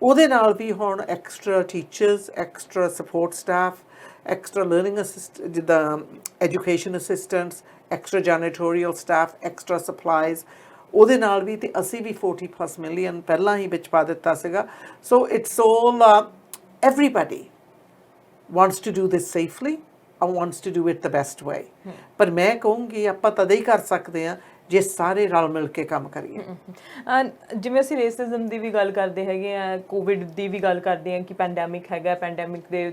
ਉਹਦੇ ਨਾਲ ਵੀ ਹੁਣ extra teachers, extra support staff, extra learning ਜਿੱਦਾਂ education assistants, extra janitorial staff, extra supplies, ਉਹਦੇ ਨਾਲ ਵੀ। ਤੇ ਅਸੀਂ ਵੀ 40+ ਮਿਲੀਅਨ ਪਹਿਲਾਂ ਹੀ ਵਿੱਚ ਪਾ ਦਿੱਤਾ ਸੀਗਾ। So it's all everybody wants to do this safely and wants to do it the best way। ਪਰ ਮੈਂ ਕਹੂੰਗੀ ਆਪਾਂ ਤਦ ਹੀ ਕਰ ਸਕਦੇ ਹਾਂ ਜੇ ਸਾਰੇ ਰਲ ਮਿਲ ਕੇ ਕੰਮ ਕਰੀਏ। ਜਿਵੇਂ ਅਸੀਂ ਰੇਸਿਜ਼ਮ ਦੀ ਵੀ ਗੱਲ ਕਰਦੇ ਹੈਗੇ ਆ, ਕੋਵਿਡ ਦੀ ਵੀ ਗੱਲ ਕਰਦੇ ਆ ਕਿ ਪੈਂਡੈਮਿਕ ਹੈਗਾ, ਪੈਂਡੈਮਿਕ ਦੇ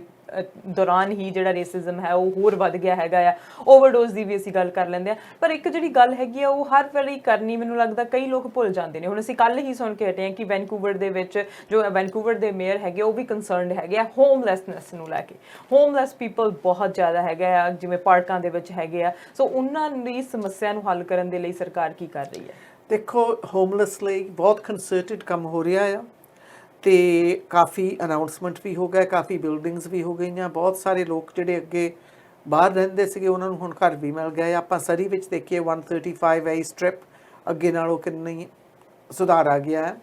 ਦੌਰਾਨ ਹੀ ਜਿਹੜਾ ਰੇਸਿਜ਼ਮ ਹੈ ਉਹ ਹੋਰ ਵੱਧ ਗਿਆ ਹੈਗਾ ਆ। ਓਵਰਡੋਜ਼ ਦੀ ਵੀ ਅਸੀਂ ਗੱਲ ਕਰ ਲੈਂਦੇ ਆ। ਪਰ ਇੱਕ ਜਿਹੜੀ ਗੱਲ ਹੈਗੀ ਆ ਉਹ ਹਰ ਵਾਰੀ ਕਰਨੀ ਮੈਨੂੰ ਲੱਗਦਾ ਕਈ ਲੋਕ ਭੁੱਲ ਜਾਂਦੇ ਨੇ। ਹੁਣ ਅਸੀਂ ਕੱਲ੍ਹ ਹੀ ਸੁਣ ਕੇ ਹਟੇ ਹਾਂ ਕਿ ਵੈਨਕੂਵਰ ਦੇ ਵਿੱਚ ਜੋ ਵੈਨਕੂਵਰ ਦੇ ਮੇਅਰ ਹੈਗੇ ਉਹ ਵੀ ਕੰਸਰਨਡ ਹੈਗੇ ਆ ਹੋਮਲੈਸਨੈਸ ਨੂੰ ਲੈ ਕੇ। ਹੋਮਲੈਸ ਪੀਪਲ ਬਹੁਤ ਜ਼ਿਆਦਾ ਹੈਗਾ ਆ, ਜਿਵੇਂ ਪਾਰਕਾਂ ਦੇ ਵਿੱਚ ਹੈਗੇ ਆ। ਸੋ ਉਹਨਾਂ ਦੀ ਸਮੱਸਿਆ ਨੂੰ ਹੱਲ ਕਰਨ ਦੇ ਲਈ ਸਰਕਾਰ ਕੀ ਕਰ ਰਹੀ ਹੈ? ਦੇਖੋ, ਹੋਮਲੈਸ ਲਈ ਬਹੁਤ ਕੰਸਰਟਡ ਕੰਮ ਹੋ ਰਿਹਾ ਆ ਤੇ ਕਾਫੀ ਅਨਾਉਂਸਮੈਂਟ ਵੀ ਹੋ ਗਏ, ਕਾਫੀ ਬਿਲਡਿੰਗਸ ਵੀ ਹੋ ਗਈਆਂ। ਬਹੁਤ ਸਾਰੇ ਲੋਕ ਜਿਹੜੇ ਅੱਗੇ ਬਾਹਰ ਰਹਿੰਦੇ ਸੀਗੇ ਉਹਨਾਂ ਨੂੰ ਹੁਣ ਘਰ ਵੀ ਮਿਲ ਗਏ। ਆਪਾਂ ਸਰੀ ਵਿੱਚ ਦੇਖੀਏ 135 A ਸਟ੍ਰਿਪ, ਅੱਗੇ ਨਾਲੋਂ ਕਿੰਨੀ ਸੁਧਾਰ ਆ ਗਿਆ ਹੈ,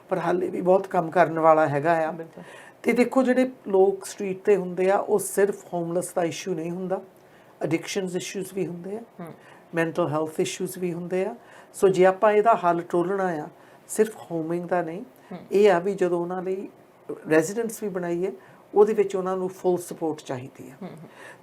ਪਰ ਹਾਲੇ ਵੀ ਬਹੁਤ ਕੰਮ ਕਰਨ ਵਾਲਾ ਹੈਗਾ ਆ। ਤੇ ਦੇਖੋ, ਜਿਹੜੇ ਲੋਕ ਸਟਰੀਟ ਤੇ ਹੁੰਦੇ ਆ ਉਹ ਸਿਰਫ ਹੋਮਲੈਸ ਦਾ ਇਸ਼ੂ ਨਹੀਂ ਹੁੰਦਾ, ਐਡਿਕਸ਼ਨਸ ਇਸ਼ੂਜ਼ ਵੀ ਹੁੰਦੇ ਆ, ਮੈਂਟਲ ਹੈਲਥ ਇਸ਼ੂਜ਼ ਵੀ ਹੁੰਦੇ ਆ। ਸੋ ਜੇ ਆਪਾਂ ਇਹਦਾ ਹੱਲ ਟੋਲਣਾ ਆ, ਸਿਰਫ ਹੋਮਿੰਗ ਦਾ ਨਹੀਂ, ਇਹ ਆ ਵੀ ਜਦੋਂ ਉਹਨਾਂ ਲਈ ਰੈਜ਼ੀਡੈਂਟਸ ਵੀ ਬਣਾਈਏ ਉਹਦੇ ਵਿੱਚ ਉਹਨਾਂ ਨੂੰ ਫੁੱਲ ਸਪੋਰਟ ਚਾਹੀਦੀ ਹੈ।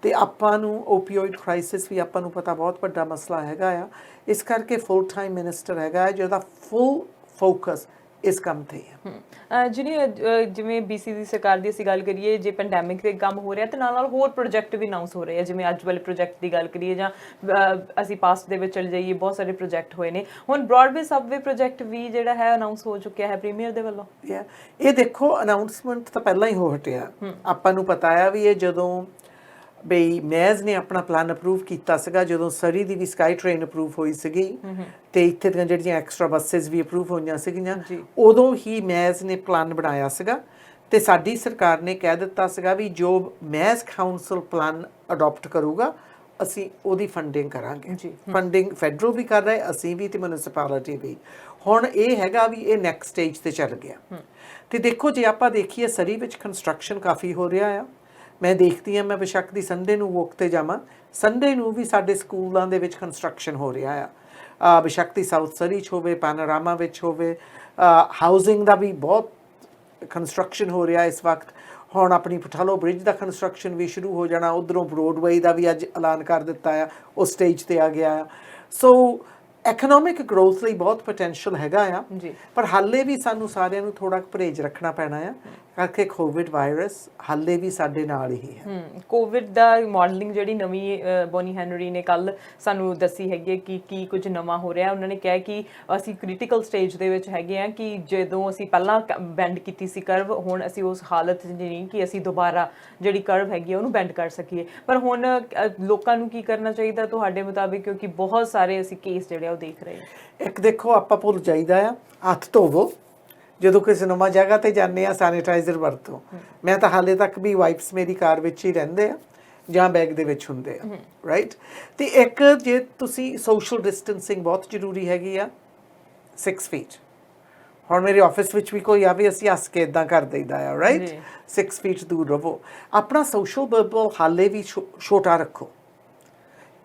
ਤੇ ਆਪਾਂ ਨੂੰ ਓਪੀਓਇਡ ਕ੍ਰਾਈਸਿਸ ਵੀ ਆਪਾਂ ਨੂੰ ਪਤਾ ਬਹੁਤ ਵੱਡਾ ਮਸਲਾ ਹੈਗਾ ਆ। ਇਸ ਕਰਕੇ ਫੁੱਲ ਟਾਈਮ ਮਿਨਿਸਟਰ ਹੈਗਾ ਜਿਹਦਾ ਫੁੱਲ ਫੋਕਸ ਇਸ ਕੰਮ ਤੇ ਹੈ। ਜਿਵੇਂ BC ਦੀ ਸਰਕਾਰ ਦੀ ਅਸੀਂ ਗੱਲ ਕਰੀਏ, ਜੇ ਪੈਂਡੈਮਿਕ ਦੇ ਕੰਮ ਹੋ ਰਿਹਾ ਤੇ ਨਾਲ ਨਾਲ ਹੋਰ ਪ੍ਰੋਜੈਕਟ ਵੀ ਅਨਾਉਂਸ ਹੋ ਰਹੇ ਆ। ਜਿਵੇਂ ਅੱਜ ਵਾਲੇ ਪ੍ਰੋਜੈਕਟ ਦੀ ਗੱਲ ਕਰੀਏ ਜਾਂ ਅਸੀਂ ਪਾਸਟ ਦੇ ਵਿੱਚ ਚਲੇ ਜਾਈਏ, ਬਹੁਤ ਸਾਰੇ ਪ੍ਰੋਜੈਕਟ ਹੋਏ ਨੇ। ਹੁਣ ਬ੍ਰੌਡਵੇ ਸਬਵੇ ਪ੍ਰੋਜੈਕਟ ਵੀ ਜਿਹੜਾ ਹੈ ਅਨਾਉਂਸ ਹੋ ਚੁੱਕਿਆ ਹੈ ਪ੍ਰੀਮੀਅਰ ਦੇ ਵੱਲੋਂ। ਇਹ ਦੇਖੋ, ਅਨਾਉਂਸਮੈਂਟ ਤਾਂ ਪਹਿਲਾਂ ਹੀ ਹੋ ਹਟਿਆ। ਆਪਾਂ ਨੂੰ ਪਤਾ ਆ ਵੀ ਇਹ ਜਦੋਂ ਬਈ ਮੈਜ਼ ਨੇ ਆਪਣਾ ਪਲਾਨ ਅਪਰੂਵ ਕੀਤਾ ਸੀਗਾ, ਜਦੋਂ ਸਰੀ ਦੀ ਵੀ ਸਕਾਈ ਟ੍ਰੇਨ ਅਪਰੂਵ ਹੋਈ ਸੀਗੀ ਤੇ ਇੱਥੇ ਦੀਆਂ ਜਿਹੜੀਆਂ ਐਕਸਟਰਾ ਬੱਸਿਸ ਵੀ ਅਪਰੂਵ ਹੋਈਆਂ ਸੀਗੀਆਂ, ਉਦੋਂ ਹੀ ਮੈਜ਼ ਨੇ ਪਲਾਨ ਬਣਾਇਆ ਸੀਗਾ। ਤੇ ਸਾਡੀ ਸਰਕਾਰ ਨੇ ਕਹਿ ਦਿੱਤਾ ਸੀਗਾ ਵੀ ਜੋ ਮੈਜ਼ ਕਾਉਂਸਲ ਪਲਾਨ ਅਡਾਪਟ ਕਰੂਗਾ ਅਸੀਂ ਉਹਦੀ ਫੰਡਿੰਗ ਕਰਾਂਗੇ। ਫੰਡਿੰਗ ਫੈਡਰਲ ਵੀ ਕਰ ਰਹੇ, ਅਸੀਂ ਵੀ ਤੇ ਮਿਊਨਿਸਪੈਲਿਟੀ ਵੀ। ਹੁਣ ਇਹ ਹੈਗਾ ਵੀ ਇਹ ਨੈਕਸਟ ਸਟੇਜ ਤੇ ਚੱਲ ਗਿਆ। ਤੇ ਦੇਖੋ, ਜੇ ਆਪਾਂ ਦੇਖੀਏ ਸਰੀ ਵਿੱਚ ਕੰਸਟਰਕਸ਼ਨ ਕਾਫੀ ਹੋ ਰਿਹਾ ਆ। ਮੈਂ ਦੇਖਦੀ ਹਾਂ, ਮੈਂ ਬੇਸ਼ੱਕ ਦੀ ਸੰਡੇ ਨੂੰ ਵੋਕ ਤੇ ਜਾਵਾਂ, ਸੰਡੇ ਨੂੰ ਵੀ ਸਾਡੇ ਸਕੂਲਾਂ ਦੇ ਵਿੱਚ ਕੰਸਟਰਕਸ਼ਨ ਹੋ ਰਿਹਾ ਆ। ਬੇਸ਼ੱਕ ਦੀ ਸਾਊਥ ਸਰੀ 'ਚ ਹੋਵੇ, ਪੈਨੋਰਾਮਾ ਵਿੱਚ ਹੋਵੇ, ਹਾਊਸਿੰਗ ਦਾ ਵੀ ਬਹੁਤ ਕੰਸਟਰਕਸ਼ਨ ਹੋ ਰਿਹਾ ਇਸ ਵਕਤ। ਹੁਣ ਆਪਣੀ ਪਠਾਲੋ ਬ੍ਰਿਜ ਦਾ ਕੰਸਟਰਕਸ਼ਨ ਵੀ ਸ਼ੁਰੂ ਹੋ ਜਾਣਾ। ਉੱਧਰੋਂ ਬਰੋਡਵੇਅ ਦਾ ਵੀ ਅੱਜ ਐਲਾਨ ਕਰ ਦਿੱਤਾ ਆ, ਉਹ ਸਟੇਜ ਤੇ ਆ ਗਿਆ ਆ। ਸੋ ਐਕਨੋਮਿਕ ਗਰੋਥ ਲਈ ਬਹੁਤ ਪੋਟੈਂਸ਼ੀਅਲ ਹੈਗਾ ਆ। ਪਰ ਹਾਲੇ ਵੀ ਸਾਨੂੰ ਸਾਰਿਆਂ ਨੂੰ ਥੋੜਾ ਪਰਹੇਜ਼ ਰੱਖਣਾ ਪੈਣਾ ਆ, ਕਰਕੇ ਕੋਵਿਡ ਵਾਇਰਸ ਹਾਲੇ ਵੀ ਸਾਡੇ ਨਾਲ ਹੀ ਹੈ। ਕੋਵਿਡ ਦਾ ਮਾਡਲਿੰਗ ਜਿਹੜੀ ਨਵੀਂ ਬੋਨੀ ਹੈਨਰੀ ਨੇ ਕੱਲ ਸਾਨੂੰ ਦੱਸੀ ਹੈਗੀ ਕਿ ਕੀ ਕੁਝ ਨਵਾਂ ਹੋ ਰਿਹਾ। ਉਹਨਾਂ ਨੇ ਕਿਹਾ ਕਿ ਅਸੀਂ ਕ੍ਰਿਟੀਕਲ ਸਟੇਜ ਦੇ ਵਿੱਚ ਹੈਗੇ ਆ, ਕਿ ਜਦੋਂ ਅਸੀਂ ਪਹਿਲਾਂ ਬੈਂਡ ਕੀਤੀ ਸੀ ਕਰਵ, ਹੁਣ ਅਸੀਂ ਉਸ ਹਾਲਤ 'ਚ ਨਹੀਂ ਕਿ ਅਸੀਂ ਦੁਬਾਰਾ ਜਿਹੜੀ ਕਰਵ ਹੈਗੀ ਉਹਨੂੰ ਬੈਂਡ ਕਰ ਸਕੀਏ। ਪਰ ਹੁਣ ਲੋਕਾਂ ਨੂੰ ਕੀ ਕਰਨਾ ਚਾਹੀਦਾ ਤੁਹਾਡੇ ਮੁਤਾਬਿਕ, ਕਿਉਂਕਿ ਬਹੁਤ ਸਾਰੇ ਅਸੀਂ ਕੇਸ ਜਿਹੜੇ ਉਹ ਦੇਖ ਰਹੇ ਹਾਂ। ਇੱਕ ਦੇਖੋ, ਆਪਾਂ ਭੁੱਲ ਜਾਈਦਾ ਆ, ਹੱਥ ਧੋਵੋ। ਜਦੋਂ ਕਿਸੇ ਨਵਾਂ ਜਗ੍ਹਾ ਤੇ ਜਾਂਦੇ ਆ ਸੈਨੀਟਾਈਜ਼ਰ ਵਰਤੋ। ਮੈਂ ਤਾਂ ਹਾਲੇ ਤੱਕ ਵੀ ਵਾਈਪਸ ਮੇਰੀ ਕਾਰ ਵਿੱਚ ਹੀ ਰਹਿੰਦੇ ਆ ਜਾਂ ਬੈਗ ਦੇ ਵਿੱਚ ਹੁੰਦੇ ਆ, ਰਾਈਟ। ਤੇ ਇੱਕ ਜੇ ਤੁਸੀਂ ਸੋਸ਼ਲ ਡਿਸਟੈਂਸਿੰਗ ਬਹੁਤ ਜ਼ਰੂਰੀ ਹੈਗੀ ਆ, 6 ਫੀਟ। ਹੁਣ ਮੇਰੇ ਆਫਿਸ ਵਿੱਚ ਵੀ ਕੋਈ ਆਵੇ, ਅਸੀਂ ਹੱਸ ਕੇ ਇੱਦਾਂ ਕਰ ਦਈਦਾ ਆ, ਰਾਈਟ। 6 ਫੀਟ ਦੂਰ ਰਹੋ। ਆਪਣਾ ਸੋਸ਼ਲ ਬਬਲ ਹਾਲੇ ਵੀ ਛੋਟਾ ਰੱਖੋ।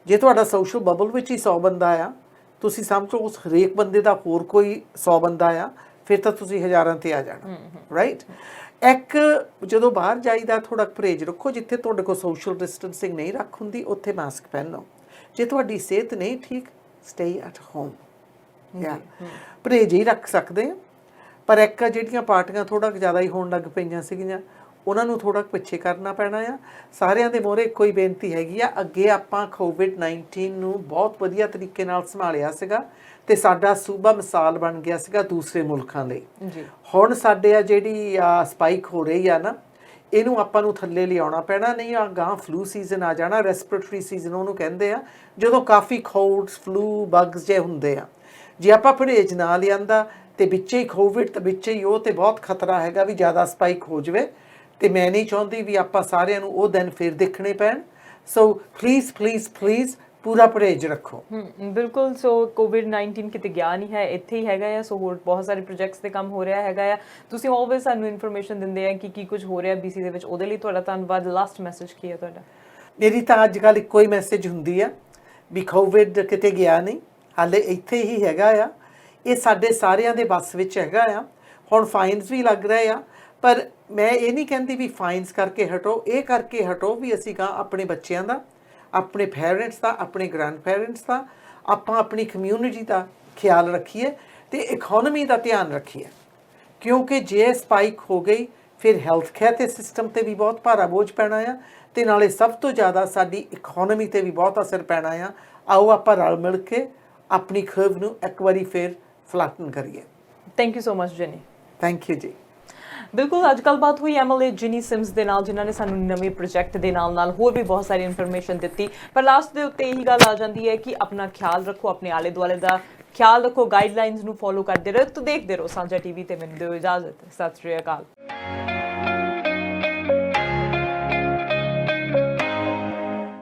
ਜੇ ਤੁਹਾਡਾ ਸੋਸ਼ਲ ਬਬਲ ਵਿੱਚ ਹੀ 100 ਬੰਦਾ ਆ, ਤੁਸੀਂ ਸਮਝੋ ਉਸ ਹਰੇਕ ਬੰਦੇ ਦਾ ਹੋਰ ਕੋਈ 100 ਬੰਦਾ ਆ, ਫਿਰ ਤਾਂ ਤੁਸੀਂ ਹਜ਼ਾਰਾਂ ਤੇ ਆ ਜਾਣਾ, ਰਾਈਟ। ਇੱਕ ਜਦੋਂ ਬਾਹਰ ਜਾਈਦਾ ਥੋੜਾ ਪਰਹੇਜ਼ ਰੱਖੋ, ਜਿੱਥੇ ਤੁਹਾਡੇ ਕੋਲ ਸੋਸ਼ਲ ਡਿਸਟੈਂਸਿੰਗ ਨਹੀਂ ਰੱਖ ਹੁੰਦੀ ਉੱਥੇ ਮਾਸਕ ਪਹਿਨੋ। ਜੇ ਤੁਹਾਡੀ ਸਿਹਤ ਨਹੀਂ ਠੀਕ, ਸਟੇ ਐਟ ਹੋਮ, ਪਰਹੇਜ਼ ਹੀ ਰੱਖ ਸਕਦੇ ਆ। ਪਰ ਇੱਕ ਜਿਹੜੀਆਂ ਪਾਰਟੀਆਂ ਥੋੜਾ ਜ਼ਿਆਦਾ ਹੀ ਹੋਣ ਲੱਗ ਪਈਆਂ ਸੀਗੀਆਂ, ਉਹਨਾਂ ਨੂੰ ਥੋੜਾ ਪਿੱਛੇ ਕਰਨਾ ਪੈਣਾ ਆ। ਸਾਰਿਆਂ ਦੇ ਮੂਹਰੇ ਇੱਕੋ ਹੀ ਬੇਨਤੀ ਹੈਗੀ ਆ, ਅੱਗੇ ਆਪਾਂ ਕੋਵਿਡ-19 ਨੂੰ ਬਹੁਤ ਵਧੀਆ ਤਰੀਕੇ ਨਾਲ ਸੰਭਾਲਿਆ ਸੀਗਾ ਤੇ ਸਾਡਾ ਸੂਬਾ ਮਿਸਾਲ ਬਣ ਗਿਆ ਸੀਗਾ ਦੂਸਰੇ ਮੁਲਕਾਂ ਲਈ। ਹੁਣ ਸਾਡੇ ਆ ਜਿਹੜੀ ਸਪਾਈਕ ਹੋ ਰਹੀ ਆ ਨਾ, ਇਹਨੂੰ ਆਪਾਂ ਨੂੰ ਥੱਲੇ ਲਿਆਉਣਾ ਪੈਣਾ, ਨਹੀਂ ਆ ਗਾਂ ਫਲੂ ਸੀਜ਼ਨ ਆ ਜਾਣਾ, ਰੈਸਪੀਰੇਟਰੀ ਸੀਜ਼ਨ ਉਹਨੂੰ ਕਹਿੰਦੇ ਆ, ਜਦੋਂ ਕਾਫੀ ਕੋਲਡਸ, ਫਲੂ, ਬਗਸ ਜੇ ਹੁੰਦੇ ਆ। ਜੇ ਆਪਾਂ ਪਰਹੇਜ਼ ਨਾ ਲਿਆਂਦਾ ਤੇ ਵਿੱਚੇ ਹੀ ਕੋਵਿਡ ਤੇ ਵਿੱਚੇ ਹੀ ਉਹ, ਤੇ ਬਹੁਤ ਖਤਰਾ ਹੈਗਾ ਵੀ ਜ਼ਿਆਦਾ ਸਪਾਈਕ ਹੋ ਜਾਵੇ। ਤੇ ਮੈਂ ਨਹੀਂ ਚਾਹੁੰਦੀ ਵੀ ਆਪਾਂ ਸਾਰਿਆਂ ਨੂੰ ਉਹ ਦਿਨ ਫਿਰ ਦੇਖਣੇ ਪੈਣ। ਸੋ ਪਲੀਜ਼ ਪਲੀਜ਼ ਪਲੀਜ਼ ਪੂਰਾ ਪਰਹੇਜ਼ ਰੱਖੋ। ਬਿਲਕੁਲ। ਸੋ ਕੋਵਿਡ-19 ਕਿਤੇ ਗਿਆ ਨਹੀਂ ਹੈ, ਇੱਥੇ ਹੀ ਹੈਗਾ ਆ। ਸੋ ਹੋਰ ਬਹੁਤ ਸਾਰੇ ਪ੍ਰੋਜੈਕਟਸ ਤੇ ਕੰਮ ਹੋ ਰਿਹਾ ਹੈਗਾ ਆ। ਤੁਸੀਂ ਆਲਵੇਜ਼ ਸਾਨੂੰ ਇਨਫੋਰਮੇਸ਼ਨ ਦਿੰਦੇ ਆ ਕਿ ਕੀ ਕੁਝ ਹੋ ਰਿਹਾ BC ਦੇ ਵਿੱਚ, ਉਹਦੇ ਲਈ ਤੁਹਾਡਾ ਧੰਨਵਾਦ। ਲਾਸਟ ਮੈਸੇਜ ਕੀ ਹੈ ਤੁਹਾਡਾ? ਮੇਰੀ ਤਾਂ ਅੱਜ ਕੱਲ੍ਹ ਇੱਕੋ ਹੀ ਮੈਸੇਜ ਹੁੰਦੀ ਆ ਵੀ ਕੋਵਿਡ ਕਿਤੇ ਗਿਆ ਨਹੀਂ, ਹਾਲੇ ਇੱਥੇ ਹੀ ਹੈਗਾ ਆ। ਇਹ ਸਾਡੇ ਸਾਰਿਆਂ ਦੇ ਵੱਸ ਵਿੱਚ ਹੈਗਾ ਆ। ਹੁਣ ਫਾਈਨਸ ਵੀ ਲੱਗ ਰਹੇ ਆ, ਪਰ ਮੈਂ ਇਹ ਨਹੀਂ ਕਹਿੰਦੀ ਵੀ ਫਾਈਨਸ ਕਰਕੇ ਹਟੋ, ਇਹ ਕਰਕੇ ਹਟੋ ਵੀ ਅਸੀਂ ਕਹਾਂ ਆਪਣੇ ਬੱਚਿਆਂ ਦਾ, ਆਪਣੇ ਪੇਰੈਂਟਸ ਦਾ, ਆਪਣੇ ਗ੍ਰੈਂਡ ਪੇਰੈਂਟਸ ਦਾ, ਆਪਾਂ ਆਪਣੀ ਕਮਿਊਨਿਟੀ ਦਾ ਖਿਆਲ ਰੱਖੀਏ ਤੇ ਇਕਨੋਮੀ ਦਾ ਧਿਆਨ ਰੱਖੀਏ। ਕਿਉਂਕਿ ਜੇ ਸਪਾਈਕ ਹੋ ਗਈ ਫਿਰ ਹੈਲਥ ਕੇਅਰ ਤੇ ਸਿਸਟਮ ਤੇ ਵੀ ਬਹੁਤ ਭਾਰਾ ਬੋਝ ਪੈਣਾ ਆ, ਤੇ ਨਾਲੇ ਸਭ ਤੋਂ ਜ਼ਿਆਦਾ ਸਾਡੀ ਇਕਨੋਮੀ ਤੇ ਵੀ ਬਹੁਤ ਅਸਰ ਪੈਣਾ ਆ। ਆਓ ਆਪਾਂ ਰਲ ਮਿਲ ਕੇ ਆਪਣੀ ਕਰਵ ਨੂੰ ਇੱਕ ਵਾਰੀ ਫਿਰ ਫਲੈਟਨ ਕਰੀਏ। ਥੈਂਕ ਯੂ ਸੋ ਮਚ ਜਿਨੀ। ਥੈਂਕ ਯੂ ਜੀ। ਬਿਲਕੁਲ, ਅੱਜ ਕੱਲ੍ਹ ਬਾਤ ਹੋਈ MLA ਜਿਨੀ ਸਿਮਸ ਦੇ ਨਾਲ, ਜਿਨ੍ਹਾਂ ਨੇ ਸਾਨੂੰ ਨਵੇਂ ਪ੍ਰੋਜੈਕਟ ਦੇ ਨਾਲ ਹੋਰ ਵੀ ਬਹੁਤ ਸਾਰੀ ਇਨਫੋਰਮੇਸ਼ਨ ਦਿੱਤੀ। ਪਰ ਲਾਸਟ ਦੇ ਉੱਤੇ ਇਹੀ ਗੱਲ ਆ ਜਾਂਦੀ ਹੈ ਕਿ ਆਪਣਾ ਖਿਆਲ ਰੱਖੋ, ਆਪਣੇ ਆਲੇ ਦੁਆਲੇ ਦਾ ਖਿਆਲ ਰੱਖੋ, ਗਾਈਡਲਾਈਨਸ ਨੂੰ ਫੋਲੋ ਕਰਦੇ ਰਹੋ। ਤਾਂ ਦੇਖਦੇ ਰਹੋ ਸਾਂਝਾ TV ਤੇ। ਮੈਨੂੰ ਦਿਓ ਇਜਾਜ਼ਤ। ਸਤਿ ਸ਼੍ਰੀ ਅਕਾਲ।